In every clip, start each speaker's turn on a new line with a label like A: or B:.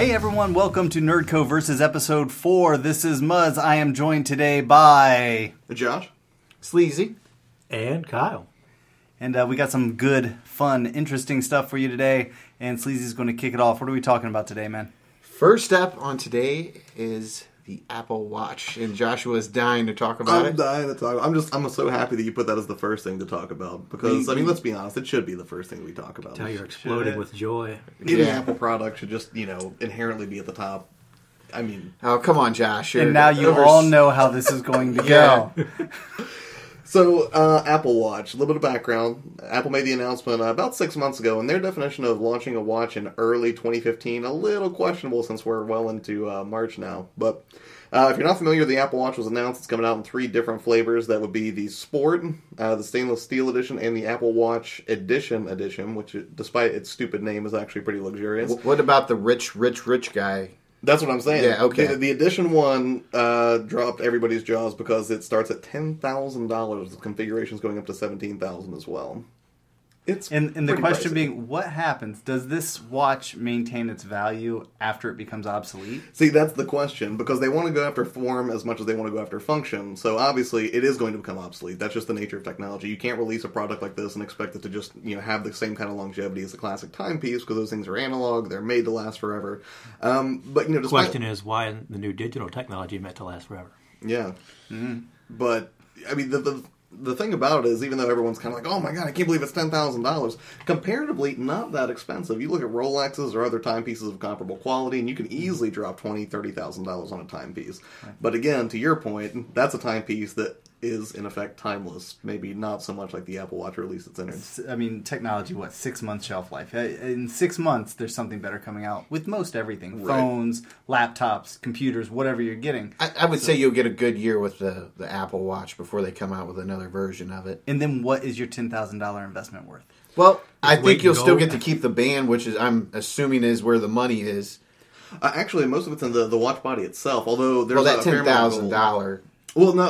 A: Hey everyone, welcome to NerdKO versus episode 4. This is Muzz. I am joined today by...
B: Josh.
C: Sleazy.
D: And Kyle.
A: And we got some good, fun, interesting stuff for you today. And Sleazy's going to kick it off. What are we talking about today, man?
C: First up on today is the Apple Watch. And Joshua's dying to talk about it.
B: I'm dying to talk. I'm so happy that you put that as the first thing to talk about. Because, let's be honest, it should be the first thing we talk about.
D: Tell you're exploding with joy.
B: Any Apple product should just, inherently be at the top. I mean...
C: Oh, come on, Josh.
A: And now you all know how this is going to go.
B: So, Apple Watch, a little bit of background. Apple made the announcement about 6 months ago, and their definition of launching a watch in early 2015, a little questionable since we're well into March now. But if you're not familiar, the Apple Watch was announced. It's coming out in 3 different flavors. That would be the Sport, the Stainless Steel Edition, and the Apple Watch Edition, which, despite its stupid name, is actually pretty luxurious.
C: What about the rich guy?
B: That's what I'm saying.
C: Yeah, okay.
B: The Edition one dropped everybody's jaws because it starts at $10,000. The configuration's going up to $17,000 as well. It's
A: and the question
B: pricey.
A: being, what happens? Does this watch maintain its value after it becomes obsolete?
B: See, that's the question, because they want to go after form as much as they want to go after function. So obviously, it is going to become obsolete. That's just the nature of technology. You can't release a product like this and expect it to just have the same kind of longevity as a classic timepiece, because those things are analog. They're made to last forever. But
D: The question is, why isn't the new digital technology meant to last forever?
B: Yeah. Mm-hmm. But, I mean, the thing about it is, even though everyone's kind of like, oh my god, I can't believe it's $10,000, comparatively not that expensive. You look at Rolexes or other timepieces of comparable quality, and you can easily drop $20,000, $30,000 on a timepiece. Right. But again, to your point, that's a timepiece that is, in effect, timeless. Maybe not so much like the Apple Watch released its innards.
A: I mean, technology, 6 months shelf life? In 6 months, there's something better coming out with most everything. Right. Phones, laptops, computers, whatever you're getting.
C: I would say you'll get a good year with the Apple Watch before they come out with another version of it.
A: And then what is your $10,000 investment worth?
C: Well, I think you'll still get to keep the band, which is, I'm assuming, is where the money is.
B: Actually, most of it's in the watch body itself, although there's
C: that $10,000...
B: Well, no,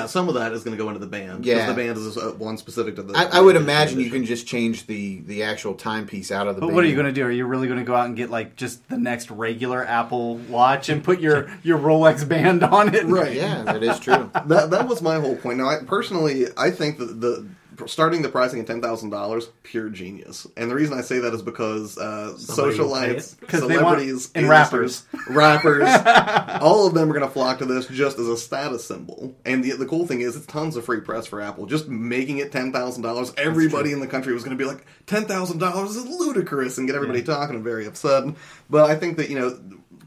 B: some of that is going to go into the band.
C: Yeah.
B: Because the band is one specific to the...
C: I would imagine you can just change the actual timepiece out of the band.
A: But what are you going to do? Are you really going to go out and get, just the next regular Apple Watch and put your Rolex band on it?
B: Right.
C: Yeah, that is true.
B: that was my whole point. Now, I think that starting the pricing at $10,000, pure genius. And the reason I say that is because socialites, celebrities,
A: and rappers,
B: all of them are going to flock to this just as a status symbol. And the cool thing is, it's tons of free press for Apple. Just making it $10,000, everybody in the country was going to be like, $10,000 is ludicrous, and get everybody talking and very upset. But I think that,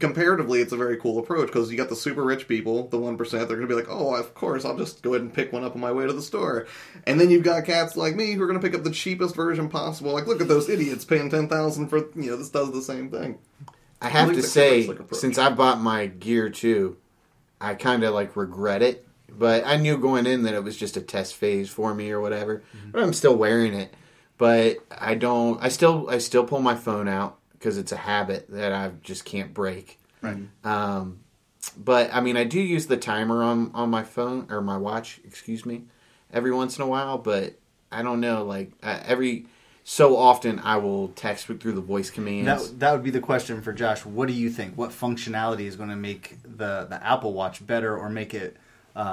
B: comparatively, it's a very cool approach, because you got the super rich people, the 1%, they're going to be like, oh, of course, I'll just go ahead and pick one up on my way to the store. And then you've got cats like me who are going to pick up the cheapest version possible. Like, look at those idiots paying $10,000 for, this does the same thing.
C: I have to say, since I bought my Gear 2, I kind of, regret it. But I knew going in that it was just a test phase for me or whatever. Mm-hmm. But I'm still wearing it. But I still pull my phone out, because it's a habit that I just can't break.
A: Right.
C: But, I mean, I do use the timer on my phone, or my watch, every once in a while, but I don't know, every so often I will text through the voice commands.
A: That would be the question for Josh. What do you think? What functionality is going to make the Apple Watch better, or make it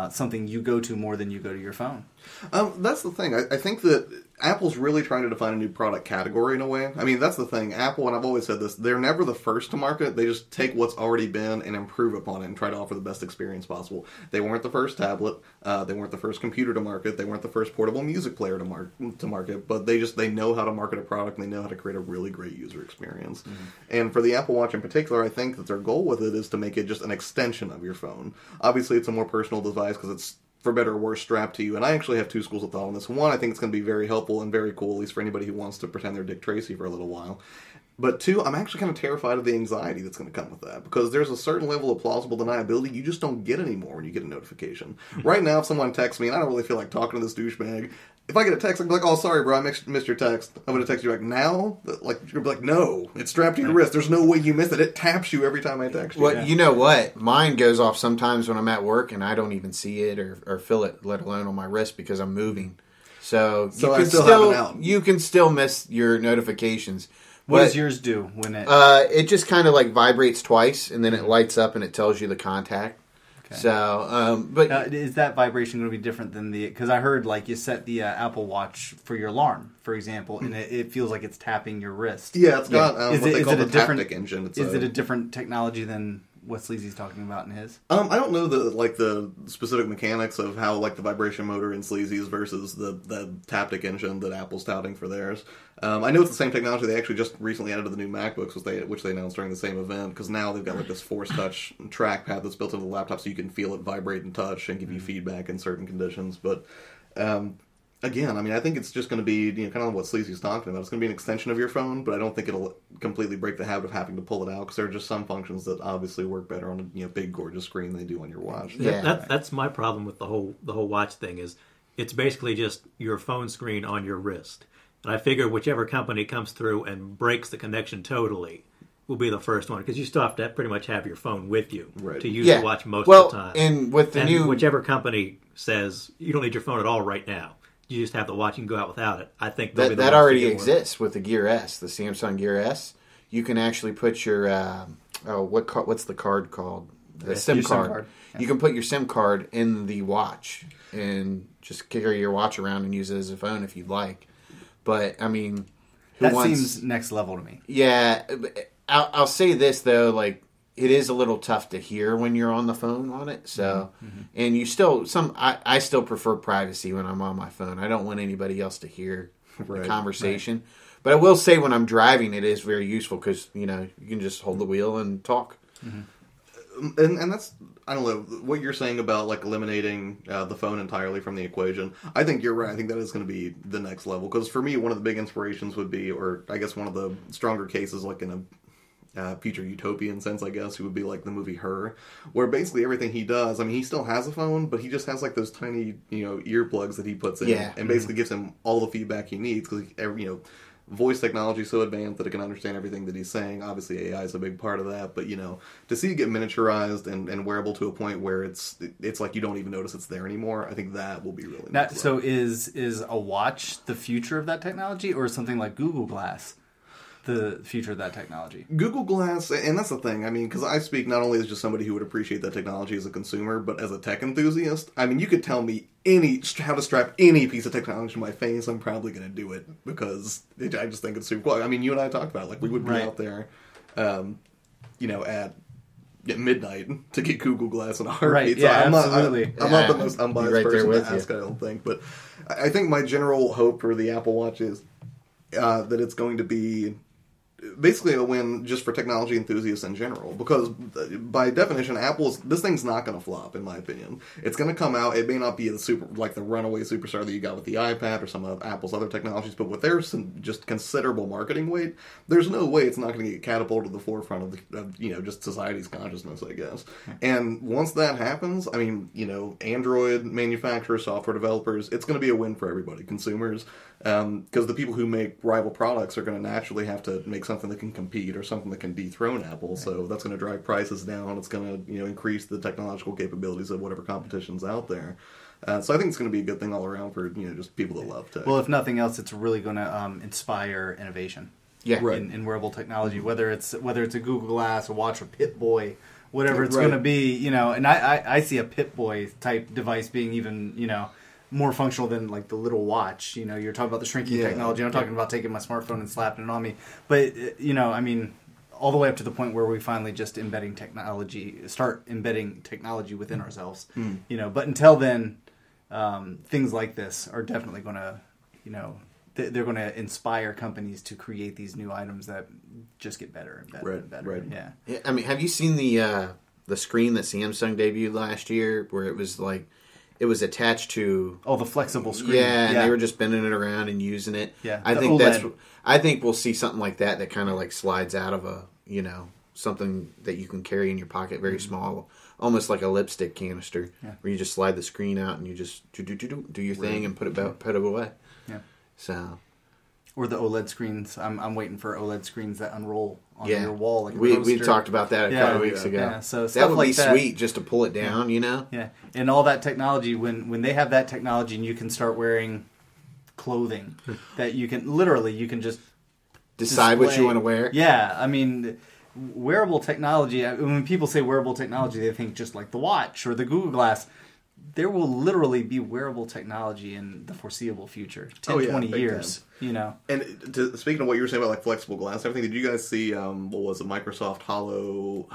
A: something you go to more than you go to your phone?
B: That's the thing. I think that Apple's really trying to define a new product category in a way. I mean, that's the thing. Apple, and I've always said this, they're never the first to market. They just take what's already been and improve upon it and try to offer the best experience possible. They weren't the first tablet. They weren't the first computer to market. They weren't the first portable music player to market. But they know how to market a product, and they know how to create a really great user experience. Mm-hmm. And for the Apple Watch in particular, I think that their goal with it is to make it just an extension of your phone. Obviously, it's a more personal device because it's, for better or worse, strapped to you. And I actually have 2 schools of thought on this. One, I think it's going to be very helpful and very cool, at least for anybody who wants to pretend they're Dick Tracy for a little while. But 2, I'm actually kind of terrified of the anxiety that's going to come with that, because there's a certain level of plausible deniability you just don't get anymore when you get a notification. Right now, if someone texts me, and I don't really feel like talking to this douchebag, if I get a text, I'm like, oh, sorry, bro, I missed your text. I'm going to text you back now? You're going to be like, no, it's strapped to your wrist. There's no way you missed it. It taps you every time I text you.
C: Well, you know what? Mine goes off sometimes when I'm at work, and I don't even see it or feel it, let alone on my wrist, because I'm moving. So you can still miss your notifications.
A: What does yours do when it?
C: It just kind of like vibrates twice, and then it lights up and it tells you the contact. Okay. So, but
A: is that vibration going to be different than the? Because I heard like you set the Apple Watch for your alarm, for example, and it feels like it's tapping your wrist.
B: Yeah, it's got what they call the haptic engine.
A: Is it a different technology than what Sleazy's talking about in his?
B: I don't know the specific mechanics of how like the vibration motor in Sleazy's versus the haptic engine that Apple's touting for theirs. I know it's the same technology. They actually just recently added to the new MacBooks, which they announced during the same event, because now they've got like this Force Touch trackpad that's built into the laptop, so you can feel it vibrate and touch and give you feedback in certain conditions. But again, I mean, I think it's just going to be kind of what Sleazy's talking about. It's going to be an extension of your phone, but I don't think it'll completely break the habit of having to pull it out, because there are just some functions that obviously work better on a big, gorgeous screen than they do on your watch.
D: Yeah, that's my problem with the whole watch thing. Is it's basically just your phone screen on your wrist. And I figure whichever company comes through and breaks the connection totally will be the first one, because you still have to pretty much have your phone with you to use the watch most of the time.
C: And with the new,
D: whichever company says you don't need your phone at all right now, you just have the watch and go out without it. I think
C: that already exists with the Gear S, the Samsung Gear S. You can actually put your what's the card called? The SIM card. Yeah. You can put your SIM card in the watch and just carry your watch around and use it as a phone if you'd like. But I mean,
A: seems next level to me.
C: Yeah, I'll say this though, like it is a little tough to hear when you're on the phone on it. So, and you still I still prefer privacy when I'm on my phone. I don't want anybody else to hear the conversation. Right. But I will say when I'm driving, it is very useful because you can just hold the wheel and talk.
B: Mm-hmm. And that's, I don't know, what you're saying about like eliminating the phone entirely from the equation. I think you're right. I think that is going to be the next level. Because for me, one of the big inspirations would be, or I guess one of the stronger cases, like in a future utopian sense, I guess, it would be like the movie Her, where basically everything he does, I mean, he still has a phone, but he just has like those tiny, earplugs that he puts in, and basically gives him all the feedback he needs because, voice technology is so advanced that it can understand everything that he's saying. Obviously, AI is a big part of that, but to see it get miniaturized and wearable to a point where it's like you don't even notice it's there anymore, I think that will be really nice.
A: So is a watch the future of that technology, or is something like Google Glass the future of that technology?
B: Google Glass, and that's the thing, I mean, because I speak not only as just somebody who would appreciate that technology as a consumer, but as a tech enthusiast. I mean, you could tell me how to strap any piece of technology to my face, I'm probably going to do it, because I just think it's super cool. I mean, you and I talked about it, like, we would be out there, at midnight to get Google Glass in a heartbeat.
A: Right, yeah,
B: so
A: absolutely.
B: I'm not the most unbiased person to ask, I don't think, but I think my general hope for the Apple Watch is that it's going to be basically a win just for technology enthusiasts in general, because by definition, this thing's not going to flop, in my opinion. It's going to come out. It may not be the runaway superstar that you got with the iPad or some of Apple's other technologies, but with their just considerable marketing weight, there's no way it's not going to get catapulted to the forefront of just society's consciousness, I guess. And once that happens, I mean, Android manufacturers, software developers, it's going to be a win for everybody, consumers, because the people who make rival products are going to naturally have to make something that can compete or something that can dethrone Apple. Right. So that's going to drive prices down. It's going to increase the technological capabilities of whatever competition's out there. So I think it's going to be a good thing all around for just people that love tech.
A: Well, if nothing else, it's really going to inspire innovation.
C: Yeah, right.
A: In wearable technology, whether it's a Google Glass, a watch, a Pip-Boy, whatever it's going to be. And I see a Pip-Boy type device being even more functional than like the little watch. You're talking about the shrinking technology. I'm talking about taking my smartphone and slapping it on me. But I mean, all the way up to the point where we finally just start embedding technology within ourselves. But until then, things like this are definitely going to, they're going to inspire companies to create these new items that just get better and better and better.
B: Right.
A: Yeah.
C: I mean, have you seen the screen that Samsung debuted last year, where it was like, it was attached to
A: the flexible screen.
C: Yeah, and they were just bending it around and using it.
A: Yeah,
C: I think we'll see something like that kind of like slides out of a something that you can carry in your pocket, very small, almost like a lipstick canister, where you just slide the screen out and you just do your thing and put it away.
A: Yeah.
C: So.
A: Or the OLED screens. I'm waiting for OLED screens that unroll on your wall. Like
C: we talked about that a couple weeks ago.
A: Yeah, so
C: that would
A: like
C: be sweet just to pull it down,
A: Yeah, and all that technology, when they have that technology and you can start wearing clothing that you can just
C: decide what you want to wear.
A: Yeah, I mean, wearable technology. When people say wearable technology, they think just like the watch or the Google Glass. There will literally be wearable technology in the foreseeable future, 20 years. You know.
B: And speaking of what you were saying about like flexible glass and everything, did you guys see what was it, Microsoft HoloLens?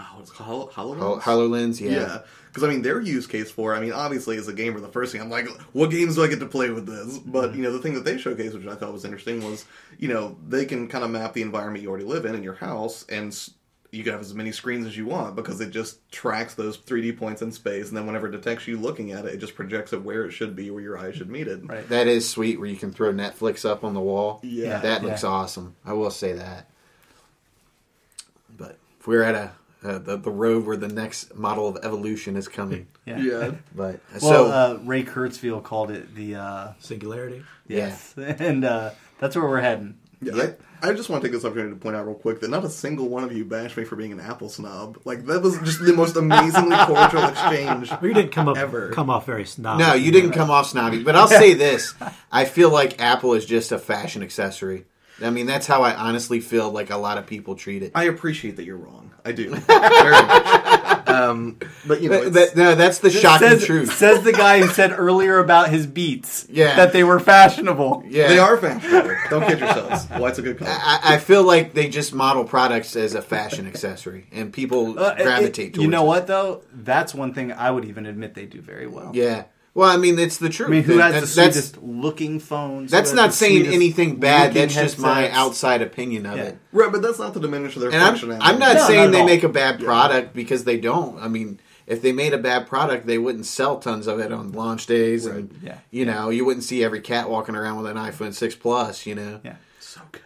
B: Yeah. Because I mean, their use case for, I mean, obviously as a gamer, the first thing I'm like, what games do I get to play with this? But you know, the thing that they showcased, which I thought was interesting, was they can kind of map the environment you already live in your house, and you can have as many screens as you want because it just tracks those 3D points in space, and then whenever it detects you looking at it, it just projects it where it should be, where your eyes should meet it.
A: Right.
C: That is sweet, where you can throw Netflix up on the wall.
B: Yeah.
C: That looks awesome. I will say that. But if we're at the road where the next model of evolution is coming.
B: Yeah.
C: But
A: Ray Kurzweil called it the
D: singularity.
A: Yes. And that's where we're heading.
B: Yeah, I just want to take this opportunity to point out real quick that not a single one of you bashed me for being an Apple snob. Like, that was just the most amazingly cordial exchange.
D: Well, you didn't come off very snobby.
C: No, you didn't come off snobby. But I'll say this. I feel like Apple is just a fashion accessory. I mean, that's how I honestly feel like a lot of people treat it.
B: I appreciate that you're wrong. I do. Very much. But,
C: that's the shocking truth.
A: Says the guy who said earlier about his Beats that they were fashionable.
B: Yeah. They are fashionable. Don't kid yourselves. Why it's a good color.
C: I feel like they just model products as a fashion accessory, and people gravitate towards it.
A: You know what, though? That's one thing I would even admit they do very well.
C: Yeah. Well, I mean, it's the truth.
A: I mean, who has the sweetest looking phones?
C: That's not saying anything bad. That's just my outside opinion of it.
B: Right, but that's not to diminish their functionality.
C: I'm not saying they make a bad product because they don't. I mean, if they made a bad product, they wouldn't sell tons of it on launch days. Right. And, you wouldn't see every cat walking around with an iPhone 6 Plus, Yeah.
B: So good.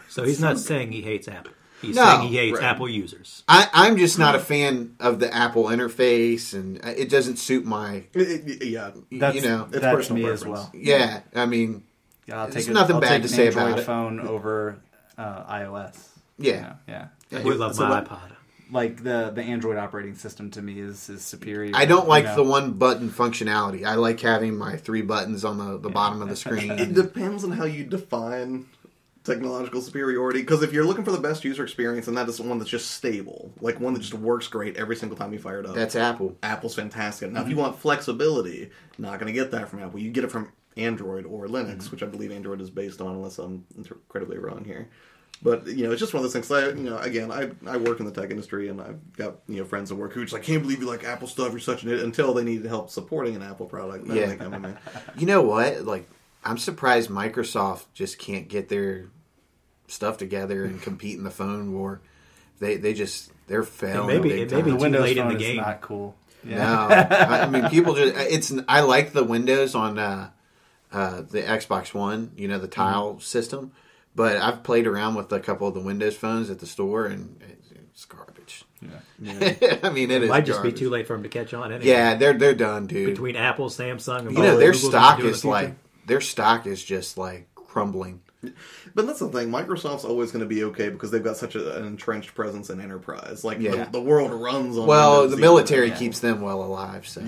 D: So he's not saying he hates Apple. He's saying he hates Apple users.
C: I'm just not a fan of the Apple interface, and it doesn't suit my...
A: That's me as well.
C: Yeah, I mean, there's nothing bad to say about it.
A: Android phone over iOS.
C: Yeah.
D: I do love my iPod.
A: Like, the Android operating system to me is superior.
C: I don't like the one-button functionality. I like having my 3 buttons on the bottom of the screen.
B: It depends on how you define technological superiority, because if you're looking for the best user experience, and that is one that's just stable, like one that just works great every single time you fire it up.
C: That's Apple.
B: Apple's fantastic. Now, if you want flexibility, not going to get that from Apple. You get it from Android or Linux, which I believe Android is based on, unless I'm incredibly wrong here. But, it's just one of those things. I work in the tech industry, and I've got, friends at work who just like, can't believe you like Apple stuff, you're such an idiot, until they need help supporting an Apple product.
C: You know what? Like, I'm surprised Microsoft just can't get their stuff together and compete in the phone war. They're failing.
D: It may be
A: the Windows
D: late
A: phone
D: in the game.
A: Is not cool. Yeah.
C: No, I mean people just. I like the Windows on the Xbox One. The tile system, but I've played around with a couple of the Windows phones at the store, and it's garbage. Yeah. I mean, it
D: might
C: is
D: just be too late for them to catch on. Anyway.
C: Yeah, they're done, dude.
D: Between Apple, Samsung, and
C: their stock is their stock is just like crumbling.
B: But that's the thing. Microsoft's always going to be okay because they've got such an entrenched presence in enterprise. Like, the world runs on
C: Windows, the military keeps them well alive. So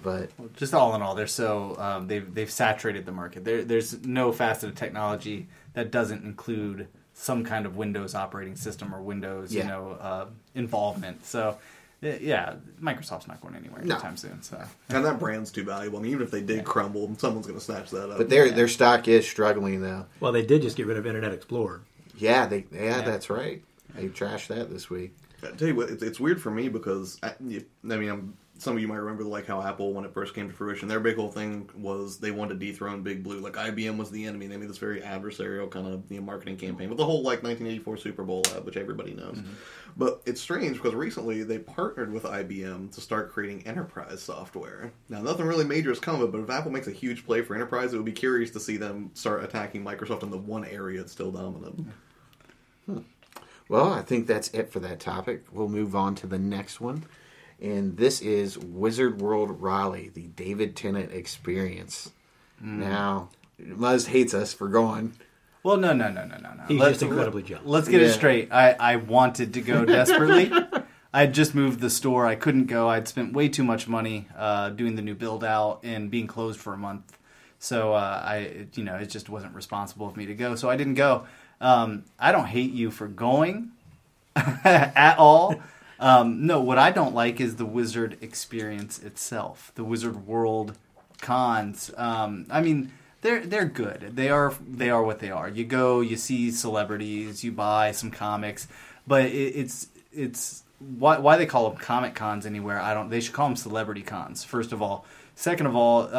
C: but
A: just all in all, they're so they've saturated the market. There's no facet of technology that doesn't include some kind of Windows operating system or Windows involvement. So. Yeah, Microsoft's not going anywhere anytime soon. So,
B: and that brand's too valuable. I mean, even if they did crumble, someone's going to snatch that up.
C: But their stock is struggling though.
D: Well, they did just get rid of Internet Explorer.
C: Yeah, that's right. They trashed that this week.
B: I tell you what, it's weird for me because some of you might remember like how Apple, when it first came to fruition, their big whole thing was they wanted to dethrone Big Blue. Like IBM was the enemy. They made this very adversarial kind of marketing campaign with the whole like 1984 Super Bowl ad, which everybody knows. Mm-hmm. But it's strange because recently they partnered with IBM to start creating enterprise software. Now, nothing really major has come of it, but if Apple makes a huge play for enterprise, it would be curious to see them start attacking Microsoft in the one area it's still dominant.
C: Well, I think that's it for that topic. We'll move on to the next one. And this is Wizard World Raleigh, the David Tennant experience. Now, Muzz hates us for going.
A: Well, no.
D: He's just incredibly jealous.
A: Let's get it straight. I wanted to go desperately. I had just moved the store. I couldn't go. I'd spent way too much money doing the new build out and being closed for a month. So it just wasn't responsible of me to go. So I didn't go. I don't hate you for going at all. No, what I don't like is the Wizard experience itself. The Wizard World cons. I mean, they're good. They are what they are. You go, you see celebrities, you buy some comics, but it's why they call them comic cons anywhere. They should call them celebrity cons. First of all, second of all,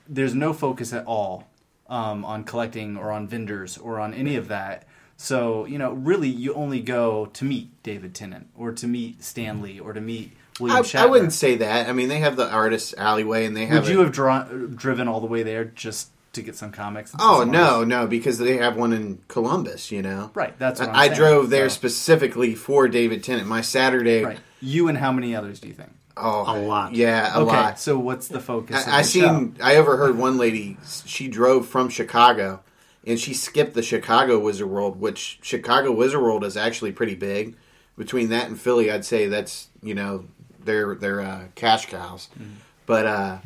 A: there's no focus at all on collecting or on vendors or on any of that. So, really, you only go to meet David Tennant or to meet Stan Lee or to meet William Shatner.
C: I wouldn't say that. I mean, they have the artist's alleyway, and they have.
A: Would you have driven all the way there just to get some comics?
C: Oh, no, because they have one in Columbus,
A: Right, that's what I'm
C: saying.
A: I
C: drove there specifically for David Tennant. My Saturday...
A: Right. You and how many others do you think?
C: Oh,
D: a lot.
C: Yeah, a lot.
A: Okay, so what's the focus
C: I overheard one lady, she drove from Chicago, and she skipped the Chicago Wizard World, which Chicago Wizard World is actually pretty big. Between that and Philly, I'd say that's, they're cash cows. Mm-hmm. But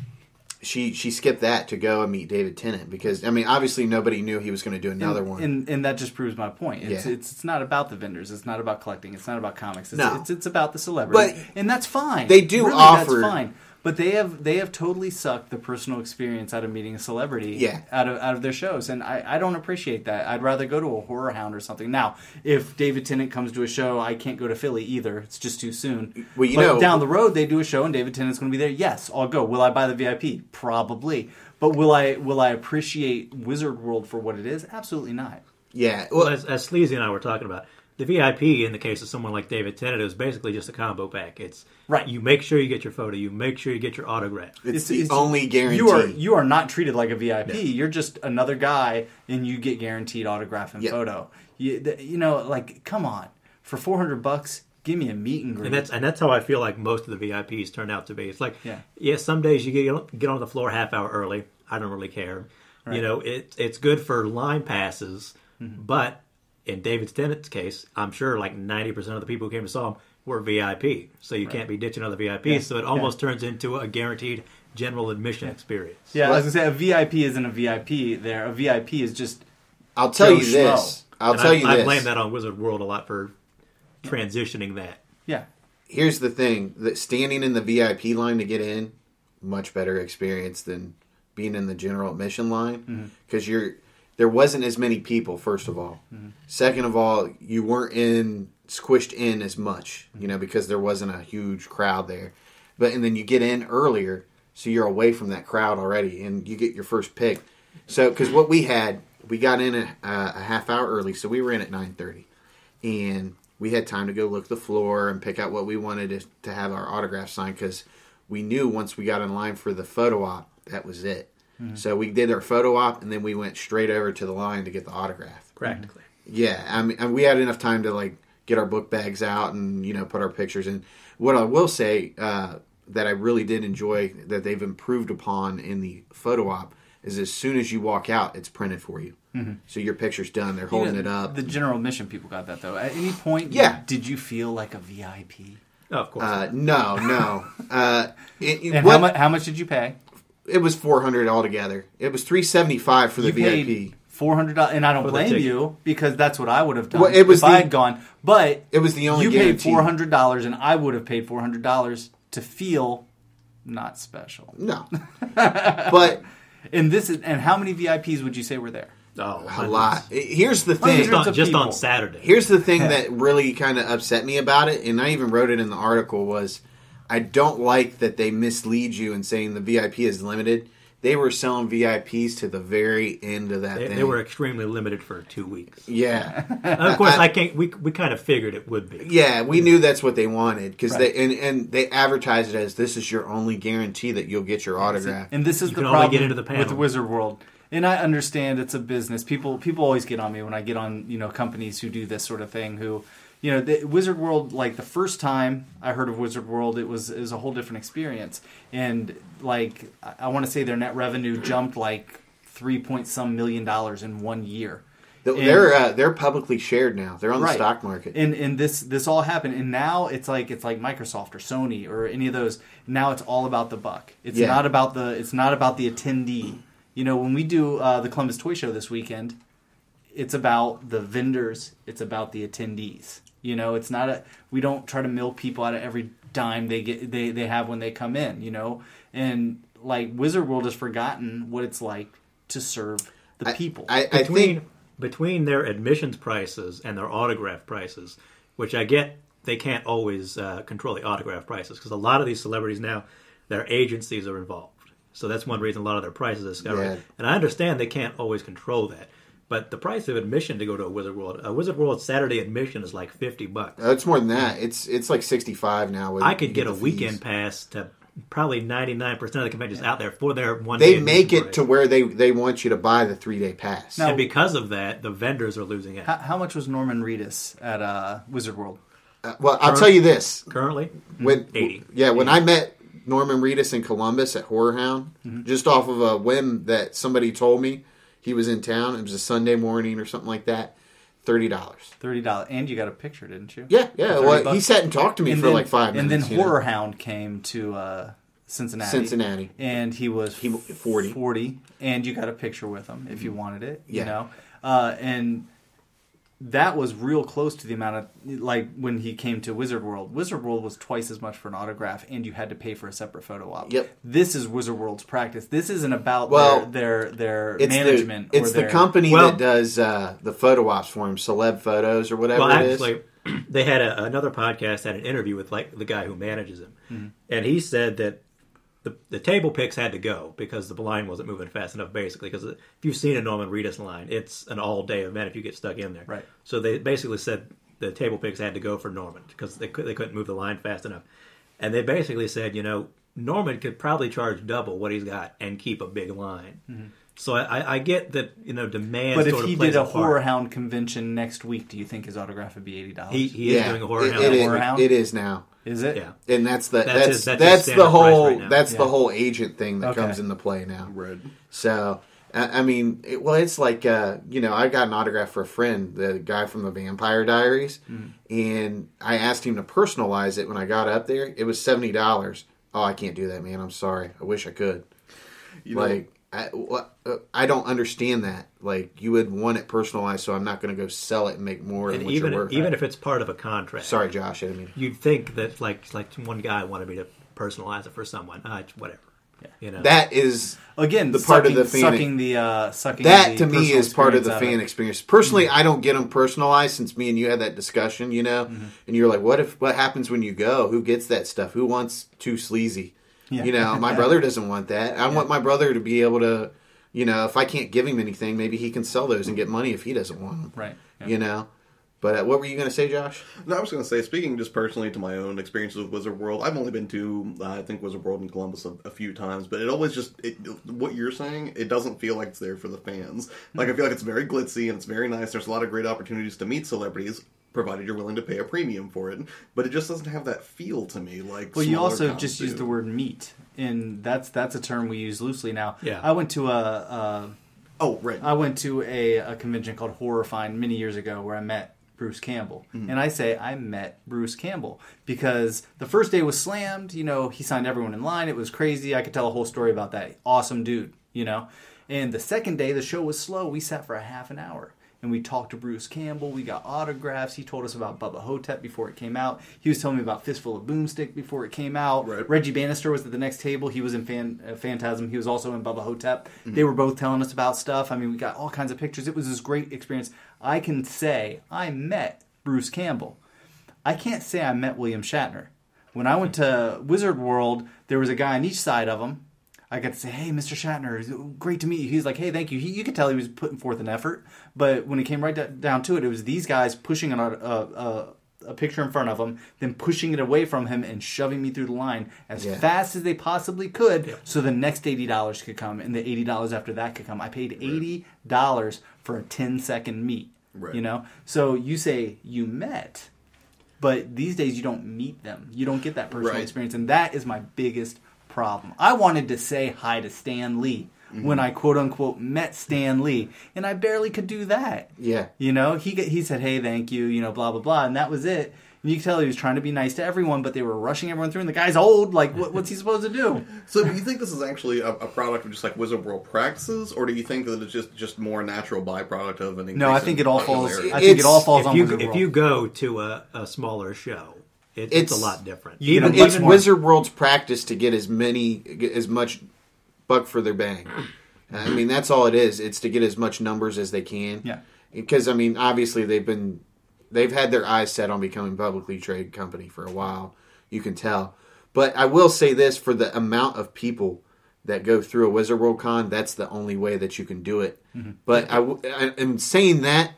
C: she skipped that to go and meet David Tennant because, I mean, obviously nobody knew he was going to do another one.
A: And that just proves my point. It's not about the vendors. It's not about collecting. It's not about comics. It's about the celebrity. And that's fine.
C: They do offer...
A: That's fine. But they have totally sucked the personal experience out of meeting a celebrity out of their shows, and I don't appreciate that. I'd rather go to a Horror Hound or something. Now, if David Tennant comes to a show, I can't go to Philly either. It's just too soon.
C: Well,
A: but down the road they do a show and David Tennant's going to be there. Yes, I'll go. Will I buy the VIP? Probably. But will I appreciate Wizard World for what it is? Absolutely not.
C: Yeah.
D: Well, as Sleazy and I were talking about, the VIP, in the case of someone like David Tennant, is basically just a combo pack. It's
A: right.
D: You make sure you get your photo. You make sure you get your autograph.
C: It's the only guarantee.
A: You are not treated like a VIP. No. You're just another guy, and you get guaranteed autograph and photo. Come on, for $400, give me a meet and greet.
D: And that's how I feel like most of the VIPs turn out to be. It's like, some days you get on the floor half hour early. I don't really care. Right. It's good for line passes, but in David Tennant's case, I'm sure like 90% of the people who came and saw him were VIP. So you can't be ditching other VIPs. Yeah. So it almost turns into a guaranteed general admission experience.
A: Yeah, I was going to say, a VIP isn't a VIP there. A VIP is just
C: I'll tell you this.
D: I blame that on Wizard World a lot for transitioning that.
A: Yeah.
C: Here's the thing. That standing in the VIP line to get in, much better experience than being in the general admission line. Because there wasn't as many people, first of all. Second of all, you weren't squished in as much, because there wasn't a huge crowd there. And then you get in earlier, so you're away from that crowd already, and you get your first pick. So, because what we got in a half hour early, so we were in at 9:30. And we had time to go look the floor and pick out what we wanted to have our autograph signed, because we knew once we got in line for the photo op, that was it. So we did our photo op, and then we went straight over to the line to get the autograph.
D: Practically.
C: Yeah, I mean, we had enough time to get our book bags out and put our pictures in. What I will say that I really did enjoy that they've improved upon in the photo op is as soon as you walk out, it's printed for you. So your picture's done. They're holding it up.
A: The general admission people got that though. At any point, did you feel like a VIP?
D: Oh, of course.
C: No.
A: How much did you pay?
C: It was $400 altogether. It was $375 for the VIP.
A: Paid $400, and I don't blame you because that's what I would have done
C: if
A: I had gone. But
C: it was the only
A: you
C: guarantee.
A: paid $400, and I would have paid $400 to feel not special.
C: No, but
A: and how many VIPs would you say were there?
D: Oh,
C: a lot. Here's the thing.
D: Just on Saturday.
C: Here's the thing that really kind of upset me about it, and I even wrote it in the article, was I don't like that they mislead you in saying the VIP is limited. They were selling VIPs to the very end of that thing.
D: They were extremely limited for 2 weeks.
C: Yeah.
D: Of course, we kind of figured it would be.
C: Yeah, we knew that's what they wanted because they advertised it as this is your only guarantee that you'll get your autograph.
A: And this is the problem with Wizard World. And I understand it's a business. People always get on me when I get on companies who do this sort of thing. Who the Wizard World, like the first time I heard of Wizard World, it was a whole different experience. And like I want to say their net revenue jumped like $3 million in 1 year.
C: They're publicly shared now. They're on the stock market.
A: And this all happened. And now it's like Microsoft or Sony or any of those. Now it's all about the buck. It's not about the attendee. When we do the Columbus Toy Show this weekend, it's about the vendors. It's about the attendees. You know, it's not we don't try to milk people out of every dime they have when they come in, you know? And like Wizard World has forgotten what it's like to serve the people.
D: I think between their admissions prices and their autograph prices, which I get they can't always control the autograph prices because a lot of these celebrities now, their agencies are involved. So that's one reason a lot of their prices are skyrocketing. Yeah. And I understand they can't always control that. But the price of admission to go to a Wizard World Saturday admission is like $50.
C: It's more than that. It's like $65 now.
D: I could get a weekend pass to probably 99% of the conventions out there for their one
C: day.
D: They
C: make it to where they want you to buy the 3-day pass.
D: Now, and because of that, the vendors are losing out.
A: How much was Norman Reedus at Wizard World?
C: Well, I'll tell you this.
D: Currently?
C: When
D: 80.
C: Yeah, when I met Norman Reedus in Columbus at Horror Hound, just off of a whim that somebody told me, he was in town. It was a Sunday morning or something like that. $30.
A: $30. And you got a picture, didn't you?
C: Yeah. Well, he sat and talked to me for like 5 minutes.
A: And then Horror Hound came to Cincinnati. And he was 40. And you got a picture with him if you wanted it.
C: Yeah.
A: You know? And that was real close to the amount of, like, when he came to Wizard World. Wizard World was twice as much for an autograph, and you had to pay for a separate photo op.
C: Yep.
A: This is Wizard World's practice. This isn't about their management.
C: It's the company that does the photo ops for him, Celeb Photos or whatever it is.
D: Actually, they had another podcast, had an interview with like the guy who manages him. And he said that the table pics had to go because the line wasn't moving fast enough, basically. Because if you've seen a Norman Reedus line, it's an all-day event if you get stuck in there.
A: Right.
D: So they basically said the table pics had to go for Norman because they couldn't move the line fast enough. And they basically said, you know, Norman could probably charge double what he's got and keep a big line. So I get that, you know, demand.
A: But
D: sort
A: if he
D: of plays
A: did a
D: a part.
A: Horror Hound convention next week, do you think his autograph would be $80?
D: He is doing a Horror Hound.
C: It is now.
A: Is it?
D: Yeah.
C: And that's the
D: whole
C: right the whole agent thing that comes into play now.
B: Right.
C: So I mean, it's like you know, I got an autograph for a friend, the guy from the Vampire Diaries, and I asked him to personalize it when I got up there. It was $70. Oh, I can't do that, man. I'm sorry. I wish I could. I don't understand that. Like, you would want it personalized, so I'm not going to go sell it and make more than what you're worth.
D: Even if it's part of a contract.
C: Sorry, Josh. I didn't mean.
D: You'd think that like one guy wanted me to personalize it for someone. Whatever. Yeah. You know.
C: That is
A: again
C: the part of the fan.
A: Sucking
C: that to me is part of the fan experience. Personally, I don't get them personalized since me and you had that discussion. You know, and you're like, what happens when you go? Who gets that stuff? Who wants too sleazy? Yeah. You know, my brother doesn't want that. I want my brother to be able to, you know, if I can't give him anything, maybe he can sell those and get money if he doesn't want them.
A: Right. Yeah.
C: You know? But what were you going to say, Josh?
B: No, I was going to say, speaking just personally to my own experiences with Wizard World, I've only been to, I think, Wizard World in Columbus a few times, but it always just, what you're saying, it doesn't feel like it's there for the fans. Like, I feel like it's very glitzy and it's very nice. There's a lot of great opportunities to meet celebrities, provided you're willing to pay a premium for it. But it just doesn't have that feel to me. Like,
A: well, you also just use the word meet, and that's a term we use loosely now.
D: Yeah.
A: I went to
B: I
A: went to a convention called Horror Find many years ago where I met Bruce Campbell. And I say I met Bruce Campbell because the first day was slammed. You know, he signed everyone in line. It was crazy. I could tell a whole story about that. Awesome dude, you know. And the second day, the show was slow. We sat for a half an hour. And we talked to Bruce Campbell. We got autographs. He told us about Bubba Hotep before it came out. He was telling me about Fistful of Boomstick before it came out.
B: Right.
A: Reggie Bannister was at the next table. He was in Phantasm. He was also in Bubba Hotep. They were both telling us about stuff. I mean, we got all kinds of pictures. It was this great experience. I can say I met Bruce Campbell. I can't say I met William Shatner. When I went to Wizard World, there was a guy on each side of him. I got to say, hey, Mr. Shatner, great to meet you. He's like, hey, thank you. You could tell he was putting forth an effort. But when it came right down to it, it was these guys pushing a picture in front of him, then pushing it away from him and shoving me through the line as fast as they possibly could so the next $80 could come and the $80 after that could come. I paid $80 for a 10-second meet. Right. You know? So you say you met, but these days you don't meet them. You don't get that personal experience. And that is my biggest problem. I wanted to say hi to Stan Lee when I quote unquote met Stan Lee, and I barely could do that.
C: Yeah.
A: You know, he said, hey, thank you, you know, blah, blah, blah, and that was it. And you could tell he was trying to be nice to everyone, but they were rushing everyone through, and the guy's old. Like, what's he supposed to do?
B: So do you think this is actually a product of just like Wizard World practices, or do you think that it's just more a natural byproduct of an increase?
A: No, I think it all falls.
B: popularity?
A: I think it all falls on Wizard World.
D: If you go to a smaller show, it's a lot different.
C: It's Wizard World's practice to get as much buck for their bang. I mean, that's all it is. It's to get as much numbers as they can.
A: Yeah.
C: Because I mean, obviously they've had their eyes set on becoming a publicly traded company for a while. You can tell. But I will say this, for the amount of people that go through a Wizard World Con, that's the only way that you can do it. Mm-hmm. But I'm saying that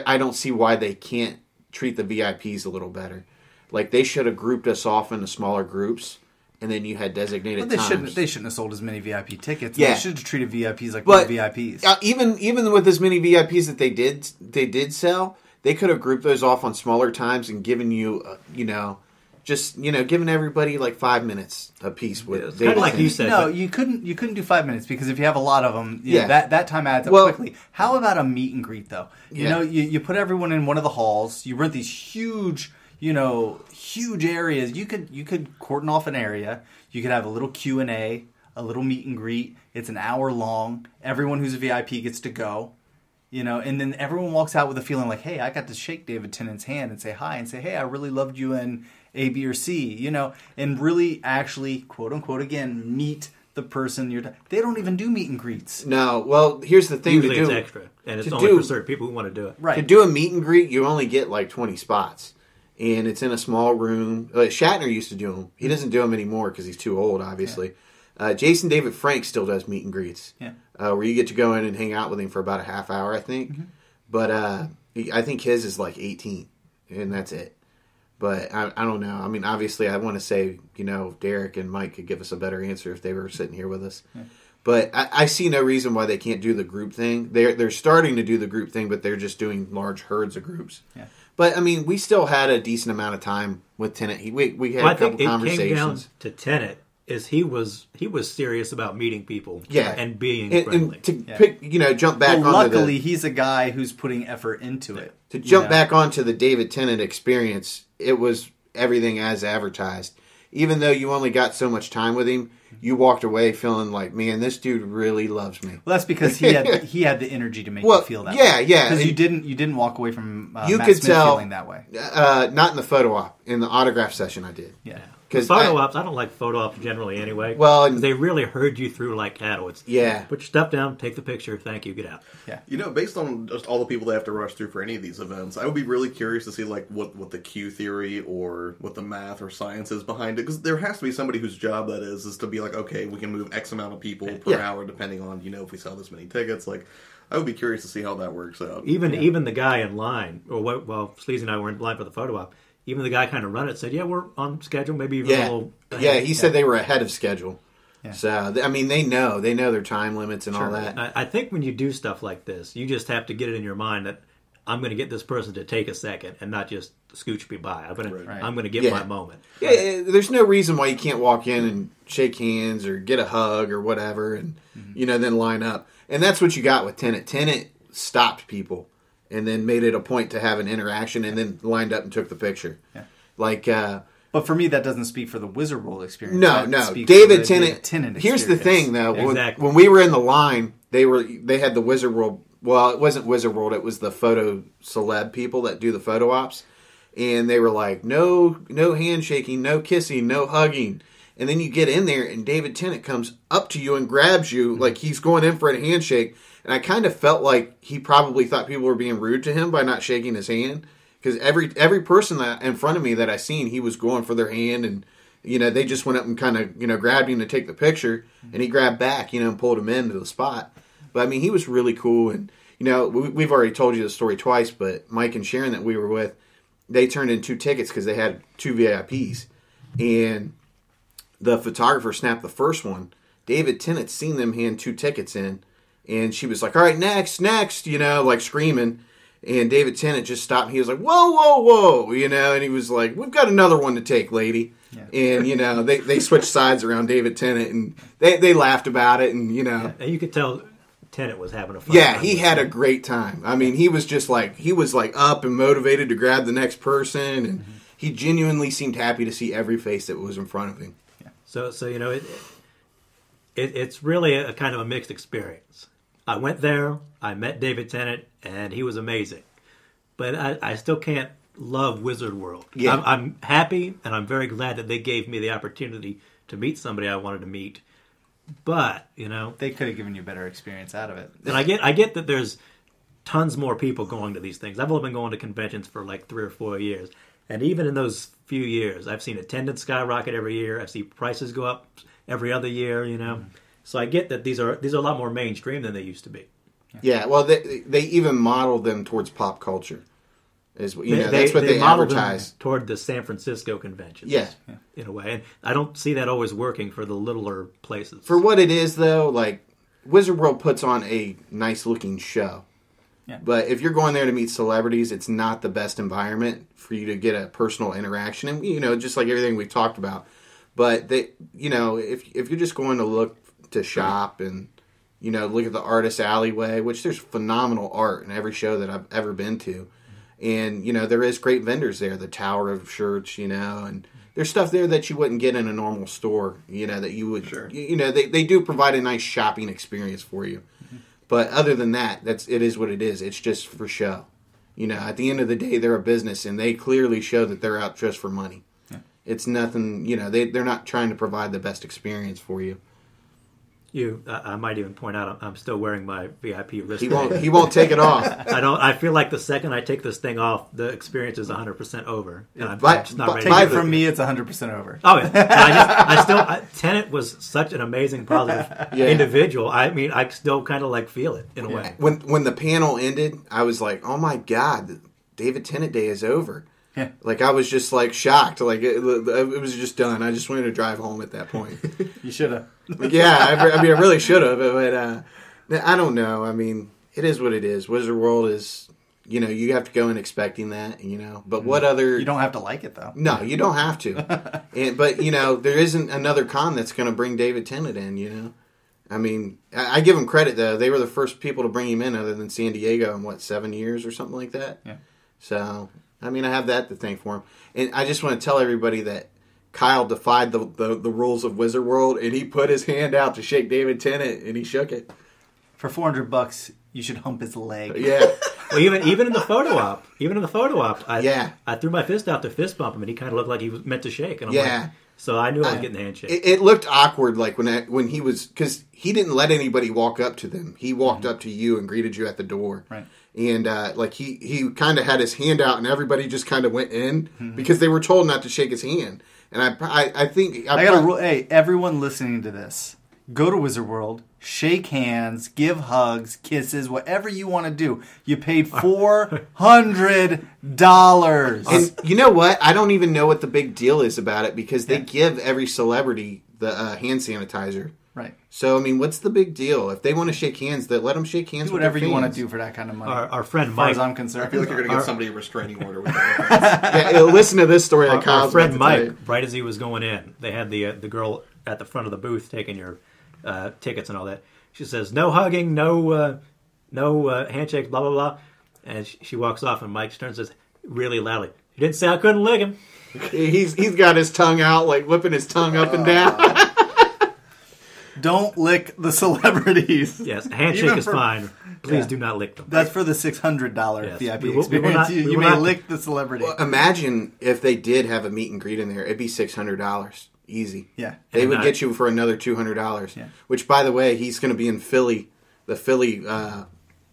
C: I don't see why they can't treat the VIPs a little better. Like, they should have grouped us off into smaller groups, and then you had designated times.
A: They shouldn't have sold as many VIP tickets.
C: Yeah.
A: They should have treated VIPs like VIPs.
C: Even with as many VIPs that they did sell, they could have grouped those off on smaller times and given you, giving everybody like 5 minutes a piece. With
D: kind of like you said.
A: No, you couldn't do 5 minutes because if you have a lot of them, that time adds up quickly. How about a meet and greet though? You put everyone in one of the halls. You rent these huge areas. You could cordon off an area. You could have a little Q&A, a little meet and greet. It's an hour long. Everyone who's a VIP gets to go. And then everyone walks out with a feeling like, hey, I got to shake David Tennant's hand and say hi and say, hey, I really loved you in A, B, or C, and really actually, quote unquote, again, meet the person they don't even do meet and greets.
C: No, well, here's the thing.
D: Usually it's extra, and it's only for certain people who want to do it.
A: Right.
C: To do a meet and greet, you only get like 20 spots. And it's in a small room. Shatner used to do them. He doesn't do them anymore because he's too old, obviously. Yeah. Jason David Frank still does meet and greets.
A: Yeah.
C: Where you get to go in and hang out with him for about a half hour, I think. Mm-hmm. But I think his is like 18, and that's it. But I don't know. I mean, obviously, I want to say, Derek and Mike could give us a better answer if they were sitting here with us. Yeah. But I see no reason why they can't do the group thing. They're starting to do the group thing, but they're just doing large herds of groups. Yeah. But, I mean, we still had a decent amount of time with Tennant. We had a couple conversations.
D: I think it came down to Tennant is he was serious about meeting people and being friendly.
C: And to pick, jump back onto
A: luckily, he's a guy who's putting effort into it.
C: To jump back onto the David Tennant experience, it was everything as advertised. Even though you only got so much time with him, you walked away feeling like, man, this dude really loves me.
A: Well, that's because he had the energy to make you feel that way.
C: Yeah.
A: Because you didn't walk away from Matt Smith feeling that way.
C: Not in the photo op. In the autograph session, I did.
D: Yeah. Because photo ops, I don't like photo ops generally anyway.
C: Well,
D: they really herd you through like cattle. It's put your stuff down, take the picture, thank you, get out.
A: Yeah.
B: Based on just all the people they have to rush through for any of these events, I would be really curious to see like what the Q theory or what the math or science is behind it. Because there has to be somebody whose job that is to be like, okay, we can move X amount of people per hour depending on if we sell this many tickets. Like, I would be curious to see how that works out.
D: Even the guy in line, Sleazy and I were in line for the photo op. Even the guy kind of run it said, we're on schedule, maybe even a little ahead.
C: Yeah, he said they were ahead of schedule. Yeah. So, I mean, they know their time limits and all that.
D: I think when you do stuff like this, you just have to get it in your mind that I'm going to get this person to take a second and not just scooch me by. I'm going to get my moment.
C: Yeah, there's no reason why you can't walk in and shake hands or get a hug or whatever and, then line up. And that's what you got with Tennant. Tennant stopped people. And then made it a point to have an interaction, and then lined up and took the picture. Yeah.
A: But for me, that doesn't speak for the Wizard World experience.
C: No. David Tennant. Here's the thing, though.
D: Exactly.
C: When we were in the line, they had the Wizard World. Well, it wasn't Wizard World. It was the photo celeb people that do the photo ops, and they were like, no handshaking, no kissing, no hugging. And then you get in there, and David Tennant comes up to you and grabs you like he's going in for a handshake. And I kind of felt like he probably thought people were being rude to him by not shaking his hand. Because every person that in front of me that I seen, he was going for their hand. And, they just went up and kind of, grabbed him to take the picture. And he grabbed back, and pulled him into the spot. But, I mean, he was really cool. And, we've already told you the story twice. But Mike and Sharon that we were with, they turned in 2 tickets because they had 2 VIPs. And the photographer snapped the first one. David Tennant seen them hand 2 tickets in. And she was like, all right, next, like screaming. And David Tennant just stopped. And he was like, whoa, and he was like, we've got another one to take, lady. Yeah. And, they switched sides around David Tennant. And they laughed about it. And,
D: And you could tell Tennant was having a fun
C: time.
D: Yeah,
C: he had a great time. I mean, he was up and motivated to grab the next person. And he genuinely seemed happy to see every face that was in front of him.
D: Yeah. So you know, it's really a kind of a mixed experience. I went there, I met David Tennant, and he was amazing. But I still can't love Wizard World. Yeah. I'm happy, and I'm very glad that they gave me the opportunity to meet somebody I wanted to meet. But, you know...
A: They could have given you a better experience out of it.
D: And I get that there's tons more people going to these things. I've only been going to conventions for like 3 or 4 years. And even in those few years, I've seen attendance skyrocket every year. I've seen prices go up every other year, you know. So I get that these are a lot more mainstream than they used to be.
C: Yeah, well, they even modeled them towards pop culture. That's what they advertise
D: toward the San Francisco conventions.
C: Yeah,
D: in a way, and I don't see that always working for the littler places.
C: For what it is, though, like Wizard World puts on a nice looking show. Yeah. But if you're going there to meet celebrities, it's not the best environment for you to get a personal interaction, and just like everything we've talked about. But if you're just going to look to shop and look at the artist alleyway, which there's phenomenal art in every show that I've ever been to. And, there is great vendors there, the Tower of Shirts, and there's stuff there that you wouldn't get in a normal store, that you would, sure. They do provide a nice shopping experience for you. Mm-hmm. But other than that, it is what it is. It's just for show. At the end of the day, they're a business, and they clearly show that they're out just for money. Yeah. It's nothing, they're not trying to provide the best experience for you.
D: I might even point out I'm still wearing my VIP wrist.
C: He won't take it off.
D: I feel like the second I take this thing off, the experience is 100% over. And
A: from me, it's 100% over.
D: Oh, yeah. Tennant was such an amazing, positive individual. I mean, I still kind of feel it in a way.
C: When the panel ended, I was like, oh my God, David Tennant Day is over. Yeah. I was just shocked. It was just done. I just wanted to drive home at that point.
A: You should have.
C: Yeah, I really should have. But I don't know. I mean, it is what it is. Wizard World is, you have to go in expecting that, But what other...
A: You don't have to like it, though.
C: No, you don't have to. But, there isn't another con that's going to bring David Tennant in, I mean, I give them credit, though. They were the first people to bring him in other than San Diego in, 7 years or something like that? Yeah. So... I mean, I have that to thank for him. And I just want to tell everybody that Kyle defied the rules of Wizard World, and he put his hand out to shake David Tennant, and he shook it.
A: For $400, you should hump his leg.
C: Yeah.
D: Well, even in the photo op, I threw my fist out to fist bump him, and he kind of looked like he was meant to shake. And I'm like, so I knew I was getting the handshake.
C: It looked awkward, when he was, because he didn't let anybody walk up to them. He walked up to you and greeted you at the door. Right. And he kind of had his hand out, and everybody just kind of went in because they were told not to shake his hand. And I think
A: I got a rule. Hey, everyone listening to this, go to Wizard World, shake hands, give hugs, kisses, whatever you want to do. You paid $400.
C: And you know what? I don't even know what the big deal is about it because they give every celebrity the hand sanitizer.
A: Right.
C: So, I mean, what's the big deal? If they want to shake hands, let them shake hands.
A: Do whatever you want to do for that kind of money.
D: Our friend
A: Mike,
D: as far
A: as I'm concerned,
B: I feel like you're going to get somebody a restraining order with that.
C: Listen to this story.
D: Our friend Mike, right as he was going in, they had the girl at the front of the booth taking your tickets and all that. She says, "No hugging, no handshakes, blah blah blah," and she walks off, and Mike turns and says really loudly, "You didn't say I couldn't lick him."
C: He's got his tongue out, whipping his tongue up and down.
A: Don't lick the celebrities.
D: Yes, a handshake is fine. Please do not lick them.
A: That's for the $600 VIP experience. You may lick the celebrity.
C: Well, imagine if they did have a meet and greet in there. It'd be $600. Easy.
A: Yeah.
C: They would get you for another $200. Yeah. Which, by the way, he's going to be in Philly, the Philly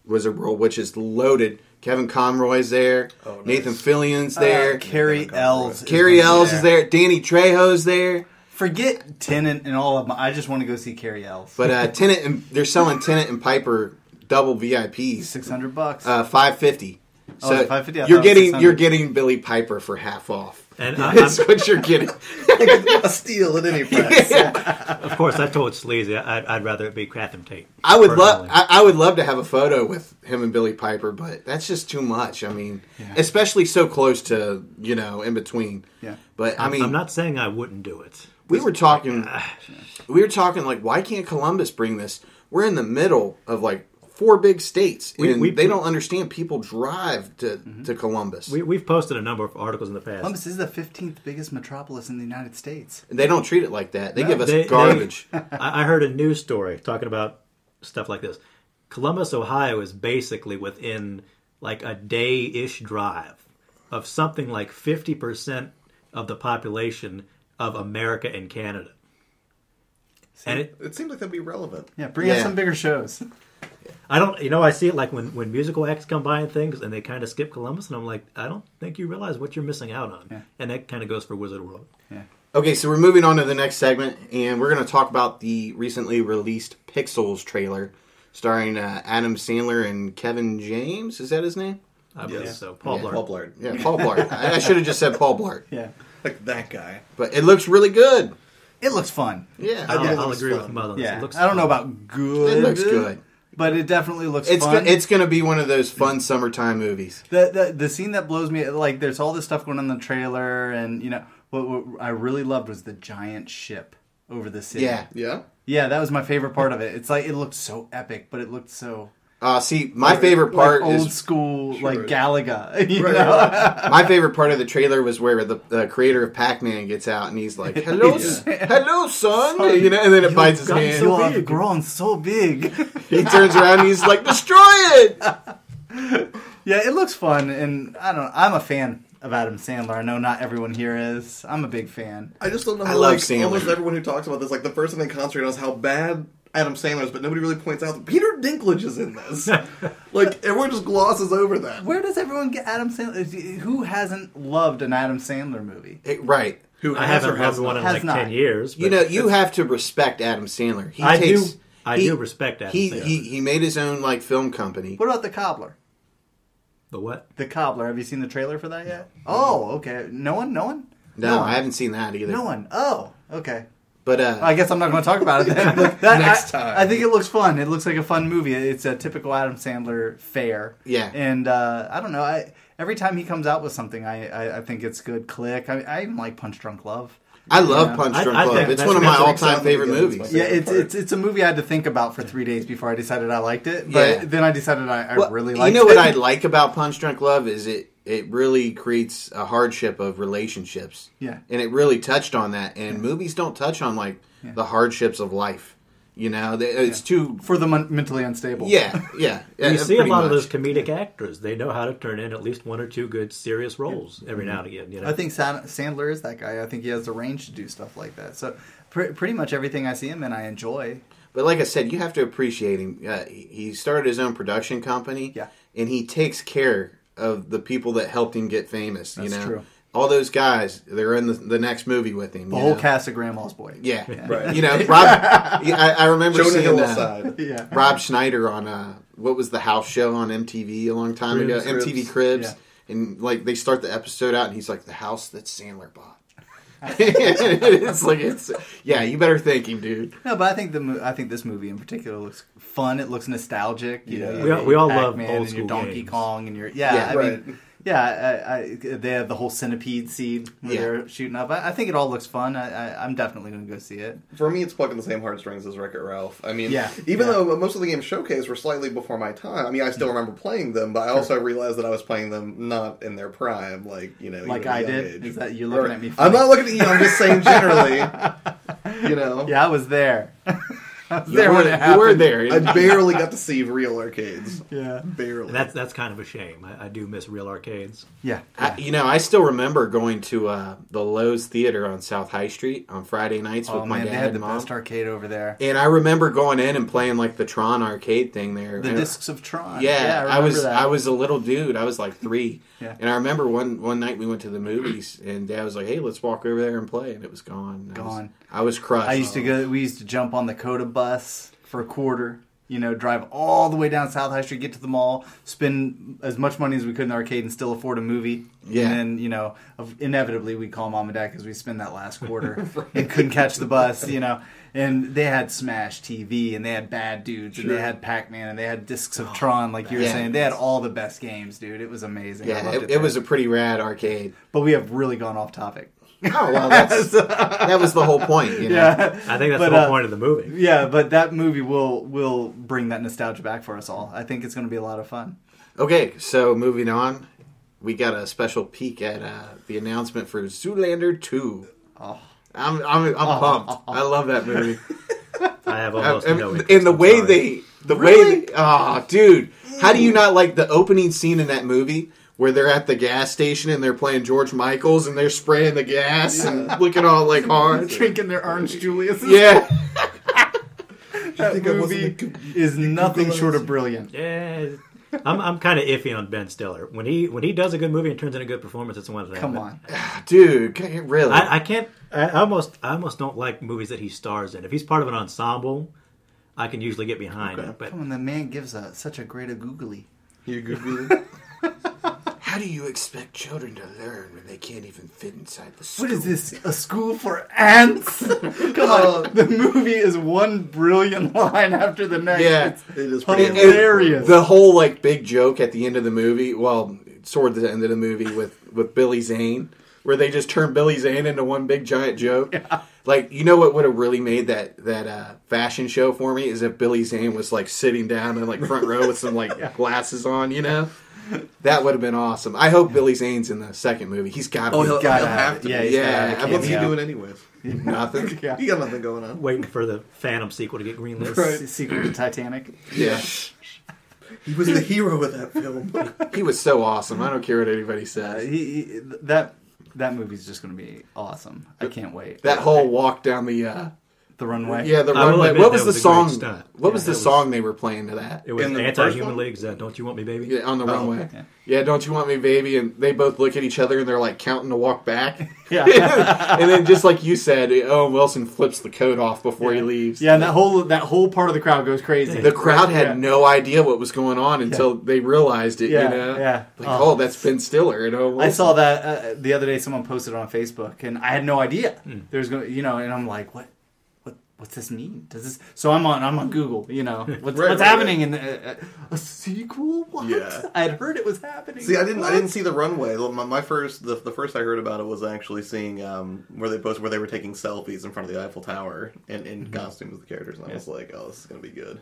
C: Wizard World, which is loaded. Kevin Conroy's there. Oh, nice. Nathan Fillion's there.
A: Carrie Ells.
C: Carrie Ells is there. Danny Trejo's there.
A: Forget Tennant and all of them. I just want to go see Carrie Ells.
C: But they're selling Tennant and Piper double VIPs.
A: $600.
C: $550. So
A: $550.
C: You're getting Billy Piper for half off.
D: And
C: that's what you're getting.
A: A steal at any price.
D: Yeah. Of course, I told Sleazy I'd rather it be Catherine Tate.
C: I would love to have a photo with him and Billy Piper, but that's just too much. I mean, especially so close to in between. Yeah. But
D: I'm not saying I wouldn't do it.
C: We were talking. Why can't Columbus bring this? We're in the middle of 4 big states.
D: We
C: they don't understand people drive to Columbus.
D: We've posted a number of articles in the past.
A: Columbus is the 15th biggest metropolis in the United States.
C: They don't treat it like that. They give us garbage.
D: I heard a news story talking about stuff like this. Columbus, Ohio is basically within like a day-ish drive of something like 50% of the population of America and Canada. And
B: it seems like that'd be relevant.
A: Yeah, bring us some bigger shows.
D: I see it like when musical acts come by and things, and they kind of skip Columbus, and I'm like, I don't think you realize what you're missing out on. Yeah. And that kind of goes for Wizard World.
A: Yeah.
C: Okay, so we're moving on to the next segment, and we're going to talk about the recently released Pixels trailer, starring Adam Sandler and Kevin James. Is that his name?
D: I believe so. Paul Blart.
B: Paul Blart.
C: Yeah, Paul Blart. I should have just said Paul Blart.
A: Yeah.
B: Like that guy.
C: But it looks really good.
A: It looks fun.
C: Yeah.
D: I'll agree with Muzz on this.
A: Yeah.
D: It looks
A: I don't know
D: fun.
A: about good.
C: It looks good.
A: But it definitely looks fun.
C: It's going to be one of those fun summertime movies.
A: The scene that blows me, like, there's all this stuff going on in the trailer, and, you know, what I really loved was the giant ship over the city.
C: Yeah.
B: Yeah?
A: Yeah, that was my favorite part of it. It's like, it looked so epic, but it looked so...
C: See, my favorite part
A: like
C: is...
A: old school,
B: Sure.
A: like Galaga. You know?
B: Right.
C: My favorite part of the trailer was where the creator of Pac-Man gets out and he's like, hello, hello, son. You know, and then it bites his hand.
A: You have grown so big.
C: He turns around and he's like, destroy it!
A: Yeah, it looks fun, and I'm a fan of Adam Sandler. I know not everyone here is. I'm a big fan.
B: I just don't know
C: I
B: how,
C: love
B: like,
C: Sandler.
B: almost everyone who talks about this, like, the first thing they concentrate on is how bad Adam Sandler is, but nobody really points out that Peter Dinklage is in this. Like, everyone just glosses over that.
A: Where does everyone get Adam Sandler? Who hasn't loved an Adam Sandler movie?
C: Right.
B: Who
D: I
B: has or
D: haven't
B: has
D: loved one in
B: not?
D: like
A: Has
D: 10
A: not.
D: years.
C: You know, you have to respect Adam Sandler.
D: I do respect Adam Sandler.
C: He made his own, like, film company.
A: What about The Cobbler?
D: The what?
A: The Cobbler. Have you seen the trailer for that yet? Oh, okay. No one?
C: No,
A: one.
C: I haven't seen that either.
A: No one. Oh, okay.
C: But
A: I guess I'm not going to talk about it then.
B: Next time.
A: I think it looks fun. It looks like a fun movie. It's a typical Adam Sandler fare.
C: Yeah.
A: And I don't know. Every time he comes out with something, I think it's good. Click. I even like Punch Drunk Love.
C: I love Punch Drunk
D: I
C: Love.
D: think
C: It's
D: that's
C: one of my
B: what makes
C: all-time
B: it
C: favorite
B: good. It's
C: movies.
B: my
A: Yeah,
B: favorite
A: it's a movie I had to think about for 3 days before I decided I liked it.
C: Yeah.
A: But then I decided I really liked it.
C: You know what I like about Punch Drunk Love is it really creates a hardship of relationships.
A: Yeah.
C: And it really touched on that. And movies don't touch on, like, the hardships of life. You know, it's too...
A: For the mentally unstable.
C: Yeah.
D: You see a
C: pretty
D: lot of
C: much.
D: those comedic actors. They know how to turn in at least 1 or 2 good serious roles every now and again. You know?
A: I think Sandler is that guy. I think he has the range to do stuff like that. So pretty much everything I see him in, I enjoy.
C: But like I said, you have to appreciate him. He started his own production company.
A: Yeah.
C: And he takes care of the people that helped him get famous.
A: That's
C: you know?
A: true.
C: All those guys, they're in the next movie with him.
A: The whole cast of Grandma's Boy.
C: Yeah.
B: Right.
C: You know, Rob. I remember
B: Jonah
C: seeing
B: Hill aside.
A: Yeah.
C: Rob Schneider on what was the house show on MTV a long time ago?
B: Cribs.
C: MTV Cribs.
A: Yeah.
C: And like they start the episode out and he's like, the house that Sandler bought. Yeah, you better thank him, dude.
A: No, but I think this movie in particular looks fun. It looks nostalgic. You know,
D: We all love
A: Pac-Man
D: old
A: and your
D: school
A: Donkey
D: games.
A: Kong and your
B: Right.
A: they have the whole centipede scene where they're shooting up. I think it all looks fun. I'm definitely going to go see it.
B: For me, it's plugging the same heartstrings as Wreck-It Ralph. I mean,
A: Yeah.
B: even though most of the games showcased were slightly before my time, I mean, I still remember playing them, but I also realized that I was playing them not in their prime, like, you know,
A: Like
B: even at a
A: I
B: young
A: did?
B: age.
A: Is that you're looking at me
B: I'm
A: funny?
B: not looking at you, I'm just saying generally, you know.
A: Yeah, I was there. I was
C: You
A: there
C: were,
A: when it happened.
C: you were there.
B: I barely got to see real arcades.
A: Yeah.
B: Barely.
D: And that's kind of a shame. I do miss real arcades.
A: Yeah.
C: I still remember going to the Lowe's Theater on South High Street on Friday nights with
A: Oh
C: my
A: man,
C: dad
A: they had the
C: and mom.
A: best arcade over there.
C: And I remember going in and playing like the Tron arcade thing there.
A: The
C: And-
A: Discs of Tron.
C: Yeah,
A: I remember that.
C: I was a little dude. I was like 3.
A: Yeah.
C: And I remember one night we went to the movies and Dad was like, "Hey, let's walk over there and play." And it was gone.
A: Gone.
C: I was crushed.
A: We used to jump on the Coda bus for a quarter, you know, drive all the way down South High Street, get to the mall, spend as much money as we could in the arcade and still afford a movie.
C: Yeah.
A: And then, you know, inevitably we'd call Mom and Dad because we spend that last quarter and couldn't catch the bus, you know. And they had Smash TV and they had Bad Dudes and they had Pac-Man and they had Discs of Tron, like you were
C: Yeah.
A: saying. They had all the best games, dude. It was amazing. I
C: Yeah,
A: loved
C: it was a pretty rad arcade.
A: But we have really gone off topic.
C: Oh, well, that was the whole point, you know?
A: Yeah.
D: I think that's the whole point of the movie.
A: Yeah, but that movie will bring that nostalgia back for us all. I think it's going to be a lot of fun.
C: Okay, so moving on, we got a special peek at the announcement for Zoolander 2.
A: Oh.
C: I'm pumped. I love that movie.
D: I have almost no interest.
C: And the way dude, how do you not like the opening scene in that movie where they're at the gas station and they're playing George Michaels and they're spraying the gas and looking all like hard,
A: drinking their orange Julius?
C: Yeah.
A: That movie is nothing short of brilliant.
D: Yeah. I'm kind of iffy on Ben Stiller. When he does a good movie and turns in a good performance, it's one thing.
A: Come on,
C: dude, really?
D: I can't. I almost don't like movies that he stars in. If he's part of an ensemble, I can usually get behind it. But
A: come on, the man gives such a great googly.
B: You googly.
C: How do you expect children to learn when they can't even fit inside the school?
A: What is this? A school for ants? Come on. The movie is one brilliant line after the next.
C: Yeah.
B: It is pretty
A: hilarious.
C: The whole like big joke at the end of the movie, well, toward the end of the movie with Billy Zane, where they just turn Billy Zane into one big giant joke.
A: Yeah.
C: Like, you know what would have really made that fashion show for me is if Billy Zane was like sitting down in like front row with some like glasses on, you know? That would have been awesome. I hope Billy Zane's in the second movie. He's got to.
B: He'll have to.
A: Yeah.
B: What's he doing anyways?
C: Nothing.
B: He got nothing going on.
D: waiting for the Phantom sequel to get greenlit.
A: Right. Sequel to Titanic.
C: Yeah.
B: He was the hero of that film.
C: He was so awesome. I don't care what anybody says.
A: That movie's just going to be awesome. I can't wait.
C: That whole walk down the
A: runway.
C: Yeah, the
D: I will
C: runway.
D: admit
C: What was
D: that
C: the
D: was a
C: song?
D: great stunt.
C: What was the song they were playing to that?
D: It was
B: In the first
D: Anti-Human
B: one?
D: League's "Don't You Want Me, Baby."
C: Yeah, on the runway.
A: okay.
C: Yeah, don't you want me, baby? And they both look at each other and they're like counting to walk back.
A: Yeah.
C: And then just like you said, Owen Wilson flips the coat off before he leaves.
A: Yeah, and that whole part of the crowd goes crazy.
C: The crowd had no idea what was going on until they realized it.
A: Yeah,
C: You know?
A: yeah.
C: Like, that's Ben Stiller. And Owen Wilson.
A: I saw that the other day. Someone posted it on Facebook, and I had no idea. There's going, and I'm like, what's this mean? Does this? So I'm on Google. What's happening in a sequel? What?
B: Yeah.
A: I had heard it was happening.
B: See, I didn't see the runway. The first I heard about it was actually seeing where they were taking selfies in front of the Eiffel Tower and in costumes of the characters, and I was like, oh, this is gonna be good.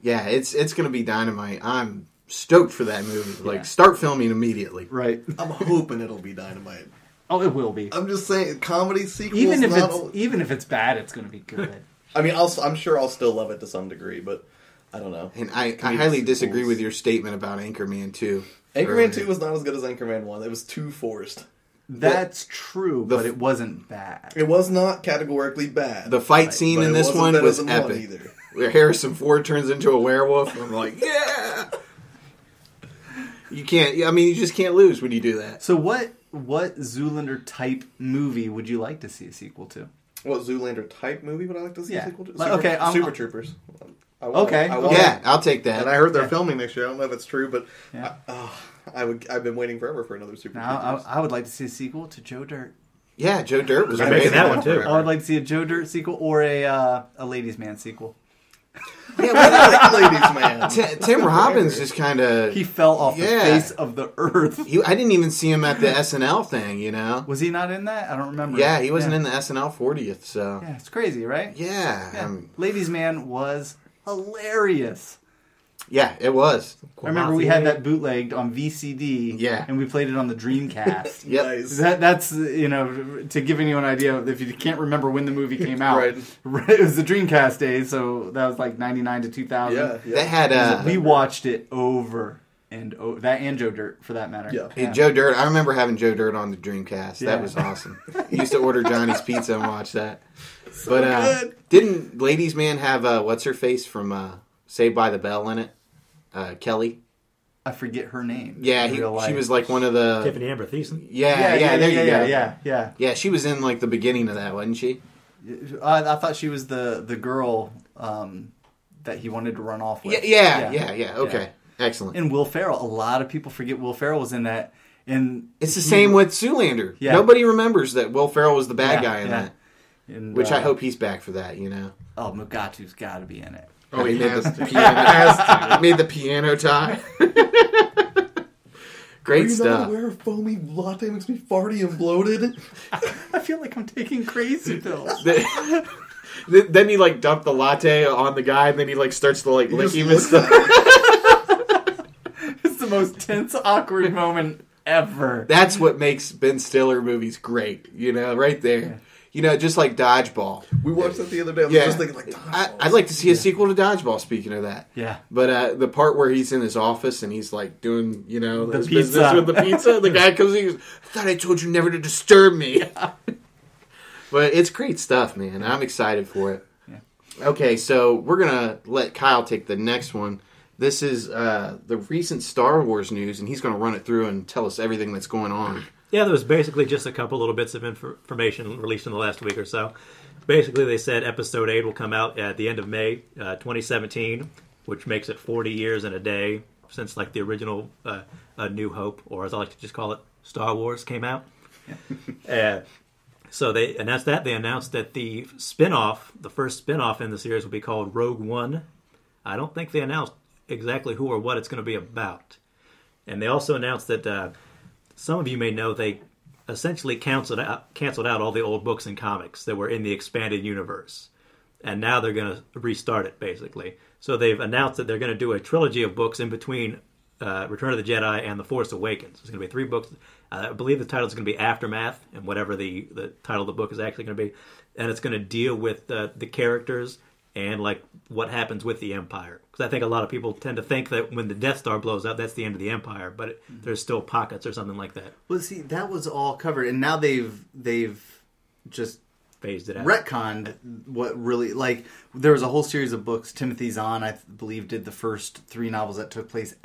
C: Yeah, it's gonna be dynamite. I'm stoked for that movie. Like, start filming immediately.
A: Right.
B: I'm hoping it'll be dynamite.
A: Oh, it will be.
B: I'm just saying, comedy sequels.
A: Even if it's bad, it's going to be good.
B: I mean, I'm sure I'll still love it to some degree, but I don't know.
C: And I highly disagree with your statement about Anchorman 2.
B: Anchorman 2 was not as good as Anchorman 1. It was too forced.
A: That's true, but it wasn't bad.
B: It was not categorically bad.
C: The fight scene in this one was epic.
B: Either.
C: Where Harrison Ford turns into a werewolf. I'm like, yeah! You just can't lose when you do that.
A: So what Zoolander type movie would you like to see a sequel to?
B: What Zoolander type movie would I like to see a sequel to? Super Troopers.
C: I'll take that.
B: And I heard they're filming next year. I don't know if it's true, but I've been waiting forever for another Super Troopers.
A: I would like to see a sequel to Joe Dirt.
C: Yeah, Joe Dirt was
D: They're making that one too.
A: I would like to see a Joe Dirt sequel or a Ladies Man sequel.
C: Yeah,
B: Ladies Man.
C: Tim Robbins just kind of...
A: He fell off the face of the earth.
C: I didn't even see him at the SNL thing,
A: Was he not in that? I don't remember.
C: Yeah, he wasn't in the SNL 40th, so...
A: Yeah, it's crazy, right?
C: Yeah.
A: Ladies Man was hilarious.
C: Yeah, it was.
A: I remember we had that bootlegged on VCD.
C: Yeah.
A: And we played it on the Dreamcast.
C: Yep.
B: Nice.
A: That's, to give anyone an idea, if you can't remember when the movie came out.
B: Right.
A: It was the Dreamcast days, so that was like 99 to 2000.
B: Yeah.
C: They had...
A: we watched it over and over. That and Joe Dirt, for that matter.
B: Yeah.
C: Hey, Joe Dirt, I remember having Joe Dirt on the Dreamcast. That was awesome. I used to order Johnny's Pizza and watch that.
B: Good.
C: Didn't Ladies Man have, what's-her-face from Saved by the Bell in it? Kelly.
A: I forget her name.
C: Yeah, she was like one of the...
D: Tiffany Amber Thiessen.
C: Yeah, there you go.
A: Yeah.
C: Yeah, she was in like the beginning of that, wasn't she?
A: I thought she was the girl that he wanted to run off with.
C: Yeah. Okay, excellent.
A: And Will Ferrell. A lot of people forget Will Ferrell was in that. And
C: it's the same with Zoolander. Yeah. Nobody remembers that Will Ferrell was the bad guy in that. And, which I hope he's back for that,
A: Oh, Mugatu's got to be in it.
C: Oh, he made the piano. Made the piano tie. Great stuff.
B: Are you not aware a foamy latte makes me farty and bloated?
A: I feel like I'm taking crazy pills.
C: Then he like dumped the latte on the guy, and then he like starts to like lick him and stuff.
A: It's the most tense, awkward moment ever.
C: That's what makes Ben Stiller movies great. Right there. Yeah. Just like Dodgeball.
B: We watched that the other day. I was just thinking, like,
C: I'd like to see a sequel to Dodgeball, speaking of that.
A: Yeah.
C: But the part where he's in his office and he's, like, doing, his
A: pizza.
C: business with the pizza, the guy comes in and goes, I thought I told you never to disturb me. Yeah. But it's great stuff, man. I'm excited for it. Yeah. Okay, so we're going to let Kyle take the next one. This is the recent Star Wars news, and he's going to run it through and tell us everything that's going on.
D: Yeah, there was basically just a couple little bits of information released in the last week or so. Basically, they said Episode 8 will come out at the end of May 2017, which makes it 40 years and a day since like the original A New Hope, or as I like to just call it, Star Wars came out. Yeah. So they announced that. They announced that the first spin-off in the series will be called Rogue One. I don't think they announced exactly who or what it's going to be about. And they also announced that... some of you may know they essentially canceled out all the old books and comics that were in the expanded universe. And now they're going to restart it, basically. So they've announced that they're going to do a trilogy of books in between Return of the Jedi and The Force Awakens. There's going to be 3 books. I believe the title is going to be Aftermath, and whatever the title of the book is actually going to be. And it's going to deal with the characters and like what happens with the Empire. Because I think a lot of people tend to think that when the Death Star blows up, that's the end of the Empire, but there's still pockets or something like that.
A: Well, see, that was all covered, and now they've just
D: phased it out.
A: Retconned what really, like, there was a whole series of books. Timothy Zahn, I believe, did the first 3 novels that took place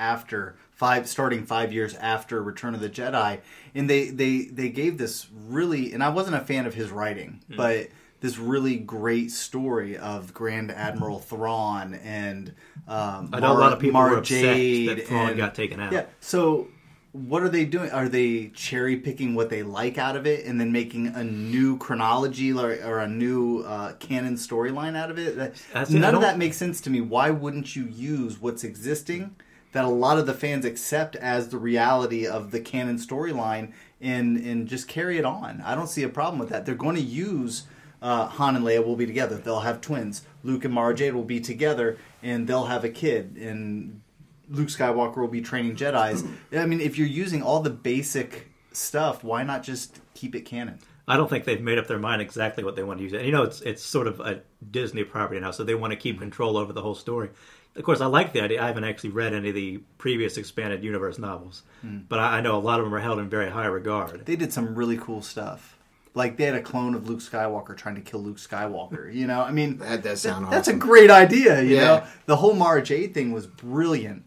A: starting 5 years after Return of the Jedi, and they gave this really, and I wasn't a fan of his writing, but this really great story of Grand Admiral Thrawn and
D: I know a lot of people were upset
A: Jade
D: that Thrawn got taken out.
A: Yeah, so what are they doing? Are they cherry picking what they like out of it and then making a new chronology or a new canon storyline out of it? None of that makes sense to me. Why wouldn't you use what's existing that a lot of the fans accept as the reality of the canon storyline and just carry it on? I don't see a problem with that. They're going to use Han and Leia will be together. They'll have twins. Luke and Mara Jade will be together, and they'll have a kid. And Luke Skywalker will be training Jedis. I mean, if you're using all the basic stuff, why not just keep it canon?
D: I don't think they've made up their mind exactly what they want to use. And it's sort of a Disney property now, so they want to keep control over the whole story. Of course, I like the idea. I haven't actually read any of the previous expanded universe novels, but I know a lot of them are held in very high regard.
A: They did some really cool stuff. Like, they had a clone of Luke Skywalker trying to kill Luke Skywalker, I mean...
C: That does sound
A: That's
C: awesome.
A: a great idea, you know? The whole Mara Jade thing was brilliant,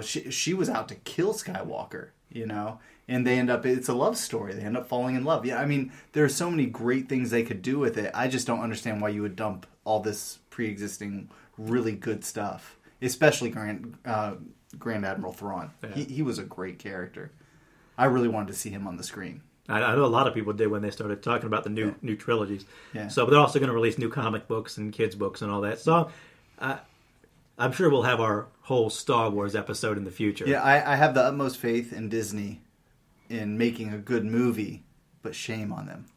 A: She was out to kill Skywalker, And they end up... It's a love story. They end up falling in love. Yeah, I mean, there are so many great things they could do with it. I just don't understand why you would dump all this pre-existing really good stuff. Especially Grand Admiral Thrawn. Yeah. He was a great character. I really wanted to see him on the screen.
D: I know a lot of people did when they started talking about the new trilogies. Yeah. So they're also going to release new comic books and kids books and all that. So I'm sure we'll have our whole Star Wars episode in the future.
A: Yeah, I have the utmost faith in Disney in making a good movie, but shame on them.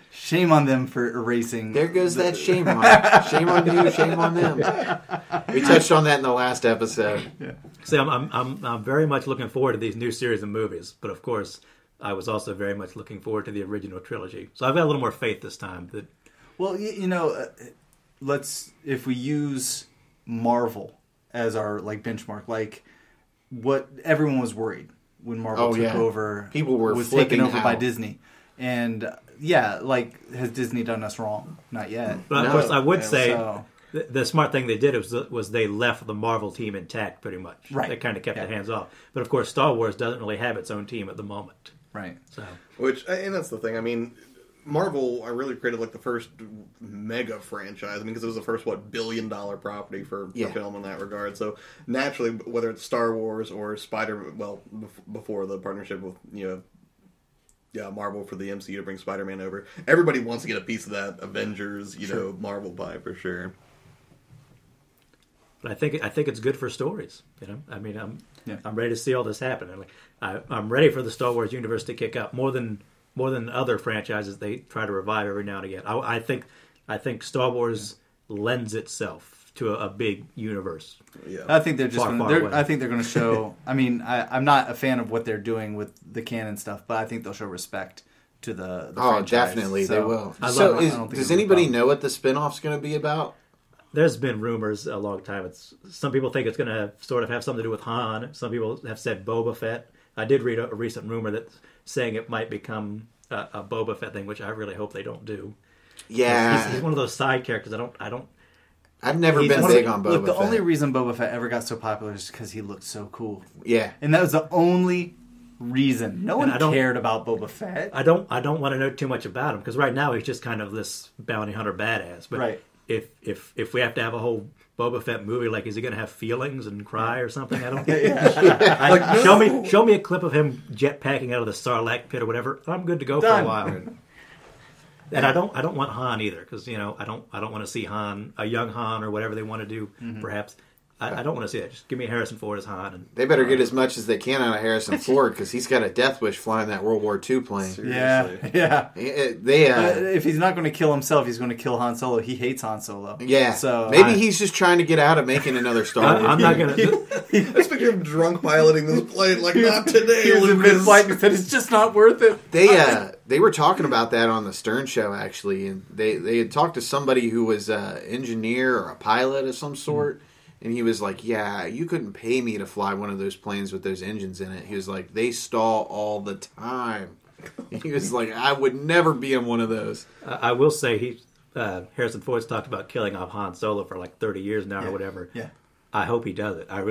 A: Shame on them for erasing.
C: There goes that shame on. Shame on you, shame on them. We touched on that in the last episode.
A: Yeah.
D: See, I'm very much looking forward to these new series of movies, but of course, I was also very much looking forward to the original trilogy. So I've got a little more faith this time.
A: Well, if we use Marvel as our benchmark, what everyone was worried when Marvel took over.
C: People was
A: taken over
C: out
A: by Disney. And has Disney done us wrong? Not yet.
D: But of course, I would say the smart thing they did was they left the Marvel team intact pretty much.
A: Right.
D: They kind of kept their hands off. But of course, Star Wars doesn't really have its own team at the moment.
A: Right.
D: So,
B: and that's the thing. I mean, Marvel, I really created the first mega franchise. I mean, because it was the first billion-dollar property for film in that regard. So naturally, whether it's Star Wars or before the partnership with Marvel for the MCU to bring Spider-Man over, everybody wants to get a piece of that Avengers Marvel pie for sure.
D: But I think it's good for stories. I mean, I'm ready to see all this happen. I'm ready for the Star Wars universe to kick up more than other franchises they try to revive every now and again. I think Star Wars lends itself to a big universe.
A: Yeah, I think they're just. I think they're going to show. I mean, I'm not a fan of what they're doing with the canon stuff, but I think they'll show respect to the franchise.
C: Definitely
A: so,
C: they will.
A: So
C: does anybody know what the spinoff's going to be about?
D: There's been rumors a long time. Some people think it's going to sort of have something to do with Han. Some people have said Boba Fett. I did read a recent rumor that's saying it might become a Boba Fett thing, which I really hope they don't do.
C: Yeah,
D: he's one of those side characters.
C: I've never been big on Boba Fett.
A: Look, the only reason Boba Fett ever got so popular is because he looked so cool.
C: Yeah,
A: and that was the only reason. No one cared about Boba Fett.
D: I don't want to know too much about him because right now he's just kind of this bounty hunter badass. But
A: right.
D: If we have to have a whole Boba Fett movie, like is he going to have feelings and cry or something? I don't. Show me a clip of him jetpacking out of the Sarlacc pit or whatever. I'm good to go for a while. And I don't want Han either because I don't want to see Han, a young Han or whatever they want to do. Perhaps I don't want to see that. Just give me Harrison Ford as Han. And
C: they better get as much as they can out of Harrison Ford because he's got a death wish flying that World War II plane.
A: Seriously. Yeah. If he's not going to kill himself, he's going to kill Han Solo. He hates Han Solo.
C: Yeah.
A: So
C: maybe he's just trying to get out of making another Star Wars.
D: I'm not going to.
B: I just picture him drunk piloting this plane like, not today,
A: he was in mid-flight and said, it's just not worth it.
C: They were talking about that on the Stern Show, actually, and they had talked to somebody who was an engineer or a pilot of some sort. And he was like, yeah, you couldn't pay me to fly one of those planes with those engines in it. He was like, they stall all the time. He was like, I would never be in one of those.
D: I will say, Harrison Ford's talked about killing off Han Solo for like 30 years now or whatever.
A: Yeah.
D: I hope he does it. I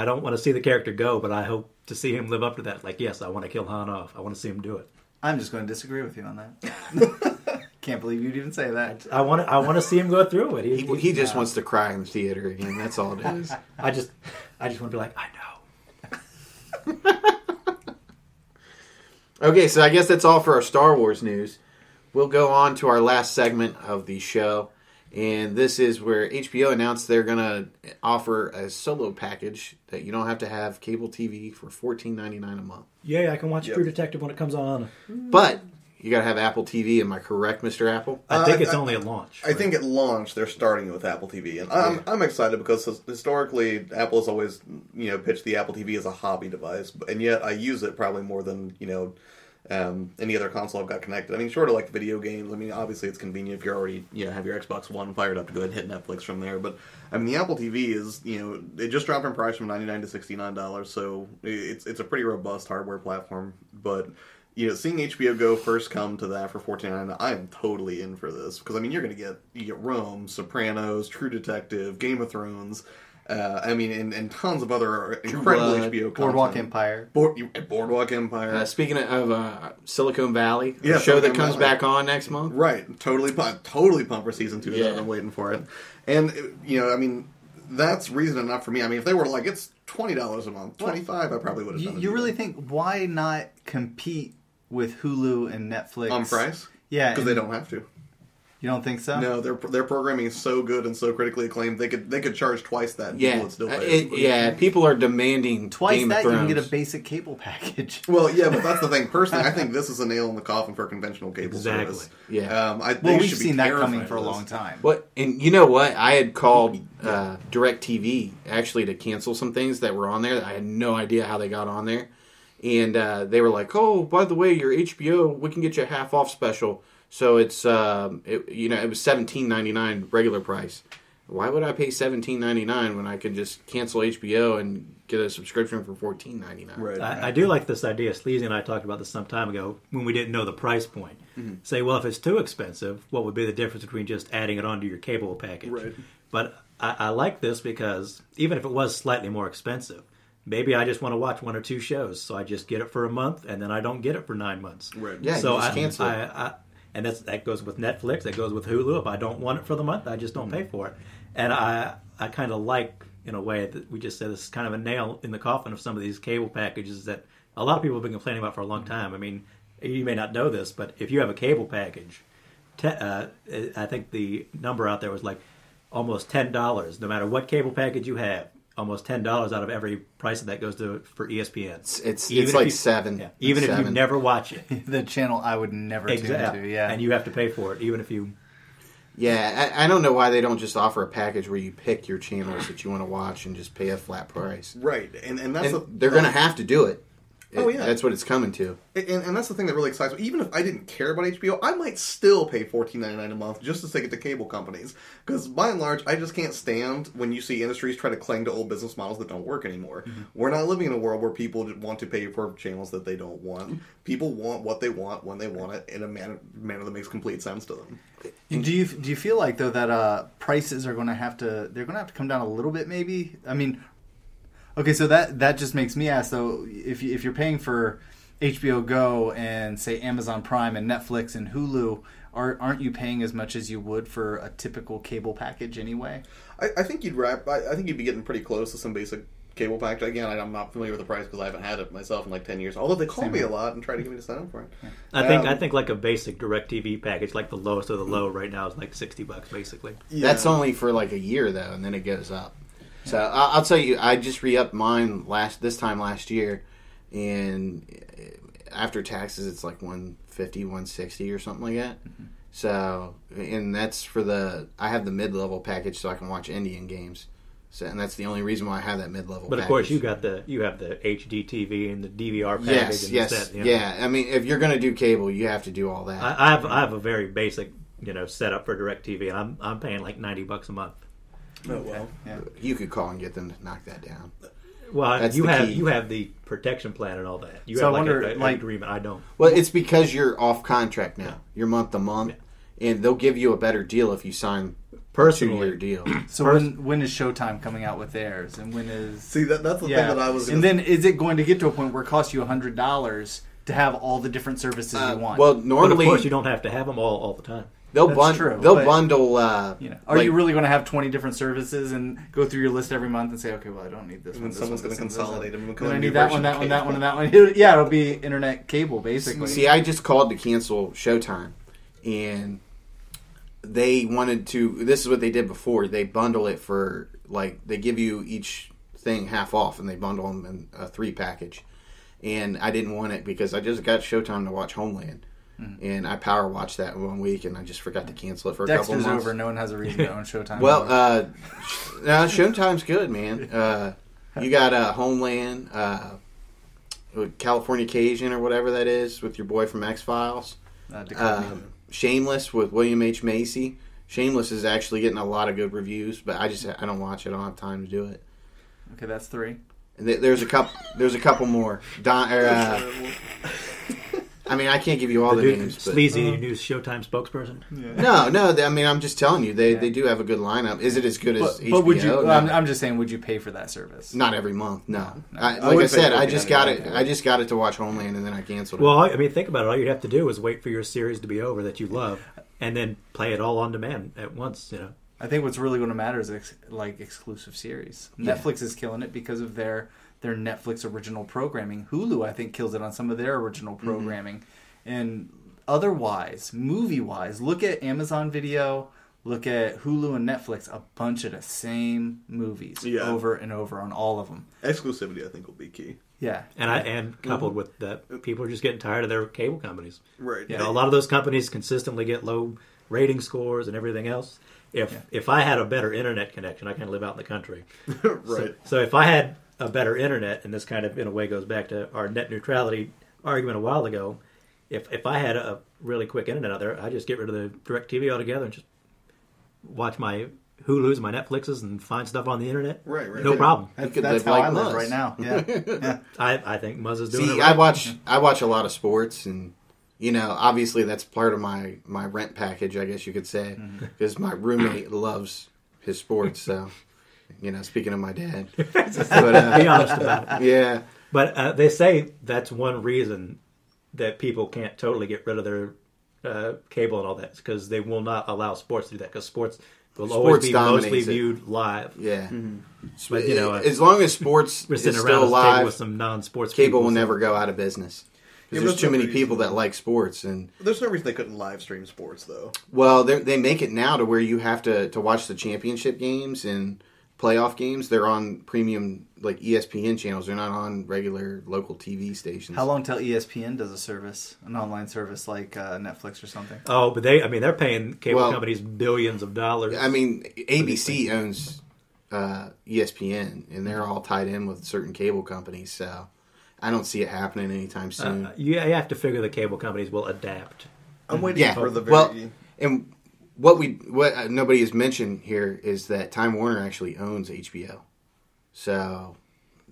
D: don't want to see the character go, but I hope to see him live up to that. Like, yes, I want to kill Han off. I want to see him do it.
A: I'm just going to disagree with you on that. Can't believe you'd even say that.
D: I want to see him go through it.
C: He just wants to cry in the theater again. That's all it is.
D: I just want to be like, I know.
C: Okay, so I guess that's all for our Star Wars news. We'll go on to our last segment of the show. And this is where HBO announced they're going to offer a solo package that you don't have to have cable TV for $14.99 a month.
D: Yeah, I can watch True Detective when it comes on.
C: But you got to have Apple TV. Am I correct, Mr. Apple?
D: I think it's only at launch.
B: I think at launch they're starting with Apple TV, and I'm excited because historically Apple has always pitched the Apple TV as a hobby device, and yet I use it probably more than any other console I've got connected. I mean, short of like video games. I mean, obviously it's convenient if you're already have your Xbox One fired up to go ahead and hit Netflix from there. But I mean, the Apple TV is it just dropped in price from $99 to $69, so it's a pretty robust hardware platform. But seeing HBO Go first come to that for $14.99, I am totally in for this because I mean, you get Rome, Sopranos, True Detective, Game of Thrones. I mean, and tons of other incredible HBO content.
A: Boardwalk Empire.
B: Boardwalk Empire.
C: Speaking of Silicon Valley, the show that comes back on next month.
B: Right. Totally pumped for season 2. Yeah. I'm waiting for it. And, I mean, that's reason enough for me. I mean, if they were like, it's $20 a month, $25, I probably would have done it.
A: You really think, why not compete with Hulu and Netflix?
B: On price?
A: Yeah.
B: Because they don't have to.
A: You don't think so?
B: No, their programming is so good and so critically acclaimed. They could charge twice that. And people would still pay.
C: People are demanding
A: twice
C: Game
A: that.
C: of Thrones.
A: You can get a basic cable package.
B: Well, yeah, but that's the thing. Personally, I think this is a nail in the coffin for conventional cable service.
C: Yeah.
A: We've seen that coming for a long time.
C: And you know what? I had called DirecTV actually to cancel some things that were on there. I had no idea how they got on there, and they were like, "Oh, by the way, your HBO, we can get you a half off special." So it's it was $17.99 regular price. Why would I pay $17.99 when I could just cancel HBO and get a subscription for $14.99?
B: Right.
D: I do like this idea. Sleazy and I talked about this some time ago when we didn't know the price point. Mm-hmm. Say, well, if it's too expensive, what would be the difference between just adding it onto your cable package?
B: Right.
D: But I like this because even if it was slightly more expensive, maybe I just want to watch 1 or 2 shows, so I just get it for a month and then I don't get it for 9 months.
B: Right.
C: Yeah,
D: so
C: you just cancel it.
D: And that goes with Netflix. That goes with Hulu. If I don't want it for the month, I just don't pay for it. And I kind of like, in a way, that we just said this is kind of a nail in the coffin of some of these cable packages that a lot of people have been complaining about for a long time. I mean, you may not know this, but if you have a cable package, I think the number out there was like almost $10, no matter what cable package you have. Almost $10 out of every price that goes to for ESPN.
C: It's like $7.
D: Yeah, even if you never watch it,
A: the channel I would never tune into. Yeah,
D: and you have to pay for it, even if you.
C: Yeah, I don't know why they don't just offer a package where you pick your channels that you want to watch and just pay a flat price.
B: Right, and that's
C: they're going to have to do it.
B: Oh yeah,
C: that's what it's coming to.
B: And that's the thing that really excites me. Even if I didn't care about HBO, I might still pay $14.99 a month just to stick it to cable companies. Because by and large, I just can't stand when you see industries try to cling to old business models that don't work anymore. Mm-hmm. We're not living in a world where people want to pay for channels that they don't want. People want what they want when they want it in a manner that makes complete sense to them.
A: Do you feel like though that prices are going to have to come down a little bit? Maybe. I mean. Okay, so that just makes me ask though, if you're paying for HBO Go and say Amazon Prime and Netflix and Hulu, aren't you paying as much as you would for a typical cable package anyway?
B: I think you'd be getting pretty close to some basic cable package. Again, I'm not familiar with the price because I haven't had it myself in like 10 years. Although they call me a lot and try to get me to sign up for it.
D: Yeah. I think like a basic DirecTV package, like the lowest of the low right now is like $60 basically.
C: Yeah. That's only for like a year though, and then it goes up. So I'll tell you, I just re-upped mine this time last year, and after taxes, it's like $150, $160 or something like that. Mm-hmm. So, and that's I have the mid-level package so I can watch Indian games. So, and that's the only reason why I have that mid-level package.
D: But of course, you have the HD TV and the DVR package.
C: Yes. Yeah. I mean, if you're going to do cable, you have to do all that.
D: I have a very basic, setup for DirecTV, and I'm paying like $90 a month.
B: Oh well,
C: yeah. You could call and get them to knock that down.
D: Well, you have the protection plan and all that. You have an agreement. I don't.
C: Well, it's because you're off contract now. You're month to month, and they'll give you a better deal if you sign
D: personally
C: a 2-year deal.
A: So when is Showtime coming out with theirs, and when is
B: that's the thing that I was.
A: And then is it going to get to a point where it costs you $100 to have all the different services you want?
C: Well, normally,
D: but of course, you don't have to have them all the time.
C: They'll bundle.
A: Are you really going to have 20 different services and go through your list every month and say, okay, well, I don't need this one.
B: And someone's going to consolidate them.
A: I need that one, and that one. Yeah, it'll be internet cable, basically.
C: See, I just called to cancel Showtime, and they wanted to. This is what they did before. They bundle it for, they give you each thing half off, and they bundle them in a 3 package. And I didn't want it because I just got Showtime to watch Homeland. And I power watched that 1 week, and I just forgot to cancel it for a couple of months.
A: Dexter's over. No one has a reason to own Showtime.
C: Well, Showtime's good, man. You got Homeland, California Cajun, or whatever that is, with your boy from X-Files. Shameless with William H. Macy. Shameless is actually getting a lot of good reviews, but I don't watch it. I don't have time to do it.
A: Okay, that's 3.
C: And there's a couple more. I mean, I can't give you all the names. But,
D: Sleazy, your new Showtime spokesperson?
C: Yeah. No. I mean, I'm just telling you, they do have a good lineup. Is it as good as HBO?
A: But would you?
C: No.
A: I'm just saying, would you pay for that service?
C: Not every month. No. Like I said, I just got it. I just got it to watch Homeland, and then I canceled it.
D: Well, I mean, think about it. All you'd have to do is wait for your series to be over that you love, and then play it all on demand at once.
A: I think what's really going to matter is exclusive series. Yeah. Netflix is killing it because of their Netflix original programming. Hulu, I think, kills it on some of their original programming. Mm-hmm. And otherwise, movie-wise, look at Amazon Video, look at Hulu and Netflix, a bunch of the same movies over and over on all of them.
B: Exclusivity, I think, will be key.
A: Yeah.
D: And coupled with that, people are just getting tired of their cable companies.
B: Right.
D: A lot of those companies consistently get low rating scores and everything else. If I had a better internet connection, I can't live out in the country.
B: Right.
D: So if I had a better internet, and this kind of, in a way, goes back to our net neutrality argument a while ago, If I had a really quick internet out there, I'd just get rid of the DirecTV altogether and just watch my Hulus and my Netflixes and find stuff on the internet.
B: Right.
D: No problem.
A: That's how I live right now. Yeah.
D: I think Muzz is doing it
C: right. I watch a lot of sports, and obviously that's part of my rent package, I guess you could say, because my roommate loves his sports. So, speaking of my dad, but,
D: be honest about it.
C: Yeah,
D: but they say that's one reason that people can't totally get rid of their cable and all that, because they will not allow sports to do that, because sports will always be mostly viewed live.
C: Yeah. Mm-hmm. But, as long as sports is still live,
D: with some non-sports
C: cable will never go out of business. Because there's too many people that like sports, and
B: there's no reason they couldn't live stream sports, though.
C: Well, they make it now to where you have to watch the championship games and playoff games. They're on premium like ESPN channels. They're not on regular local TV stations.
A: How long till ESPN does a service, an online service like Netflix or something?
D: Oh, but they're paying cable companies billions of dollars.
C: I mean, ABC owns ESPN, and they're all tied in with certain cable companies, so I don't see it happening anytime soon.
D: You have to figure the cable companies will adapt.
B: I'm waiting for the very...
C: Well, and what nobody has mentioned here is that Time Warner actually owns HBO. So,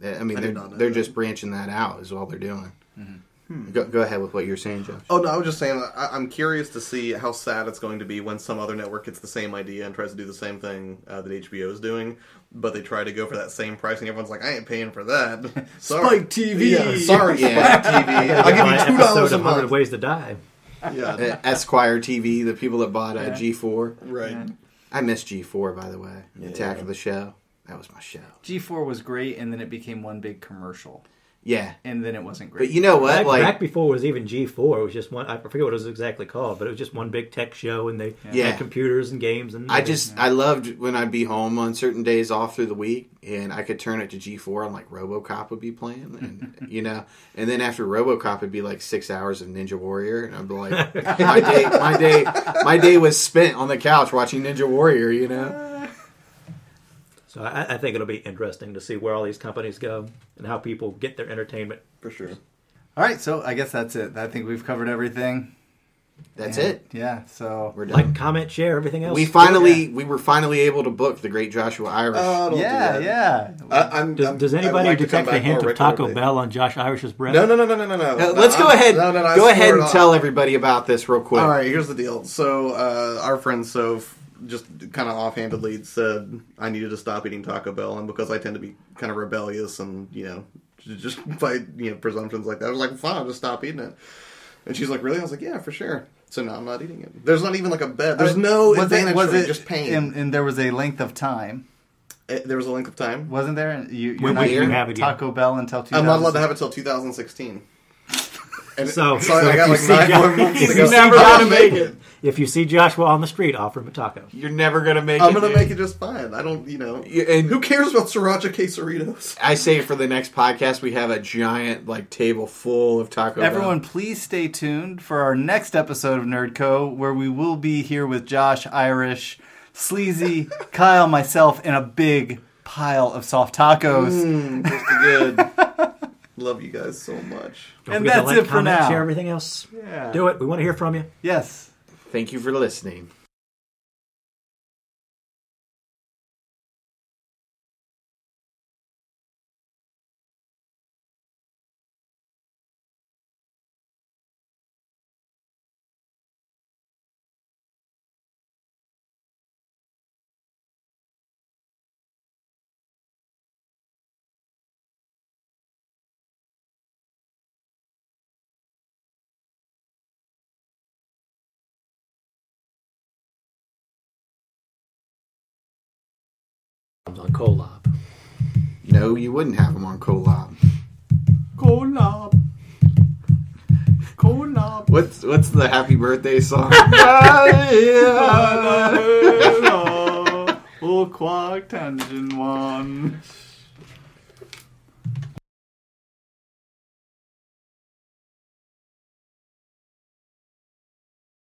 C: I mean, they're just branching that out is all they're doing. Mm-hmm. Go ahead with what you're saying, Josh.
B: Oh, no, I was just saying, I'm curious to see how sad it's going to be when some other network gets the same idea and tries to do the same thing that HBO is doing, but they try to go for that same price, and everyone's like, I ain't paying for that.
A: Spike TV!
B: Yeah, sorry, Spike TV. I'll give you $2 a month.
D: 100 Ways to Die.
B: Yeah.
C: Esquire TV, the people that bought G4.
B: Right.
A: Yeah.
C: I miss G4, by the way. Attack of the Show. That was my show.
A: G4 was great, and then it became one big commercial.
C: Yeah.
A: And then it wasn't great.
C: But you know what?
D: Back before it was even G4, it was just one, I forget what it was exactly called, but it was just one big tech show, and they had computers and games. And
C: I loved when I'd be home on certain days off through the week, and I could turn it to G4, and like RoboCop would be playing, and and then after RoboCop, it'd be like 6 hours of Ninja Warrior, and I'd be like, my day was spent on the couch watching Ninja Warrior,
D: So I think it'll be interesting to see where all these companies go and how people get their entertainment.
B: For sure.
A: All right, so I guess that's it. I think we've covered everything.
C: That's it.
A: Yeah, so
C: we're done.
D: Like, comment, share, everything else.
C: We were finally able to book the great Joshua Irish.
D: Does anybody detect the hint of Taco Bell on Josh Irish's breath?
B: No.
C: Let's go ahead. Go ahead and tell everybody about this real quick.
B: All right, here's the deal. So our friend Soph just kind of offhandedly said I needed to stop eating Taco Bell, and because I tend to be kind of rebellious and just by presumptions like that, I was like, fine, I'll just stop eating it. And she's like, really? I was like, yeah, for sure. So now I'm not eating it. There's not even like a bed. There's no advantage for it, just pain.
A: And there was a length of time.
B: There was a length of time?
A: Wasn't there?
D: You're not going to have it
A: Taco Bell until 2000.
B: I'm not allowed to have it until 2016. And
D: so
B: I got like 9 more months to go.
C: You're never going to make it.
D: If you see Joshua on the street, offer him a taco.
C: You're never going to make it.
B: I'm going to make it just fine. I don't, And who cares about Sriracha Quesaritos?
C: I say for the next podcast, we have a giant table full of Taco Bell.
A: Everyone, please stay tuned for our next episode of NerdKO, where we will be here with Josh, Irish, Sleazy, Kyle, myself, and a big pile of soft tacos.
B: Good. Love you guys so much.
D: And that's it for now. Share everything else.
A: Yeah.
D: Do it. We want to hear from you.
A: Yes.
C: Thank you for listening.
D: On Collab.
C: No, you wouldn't have them on Collab.
A: Collab.
C: What's the happy birthday song?
A: Oh, Quark Tangent 1.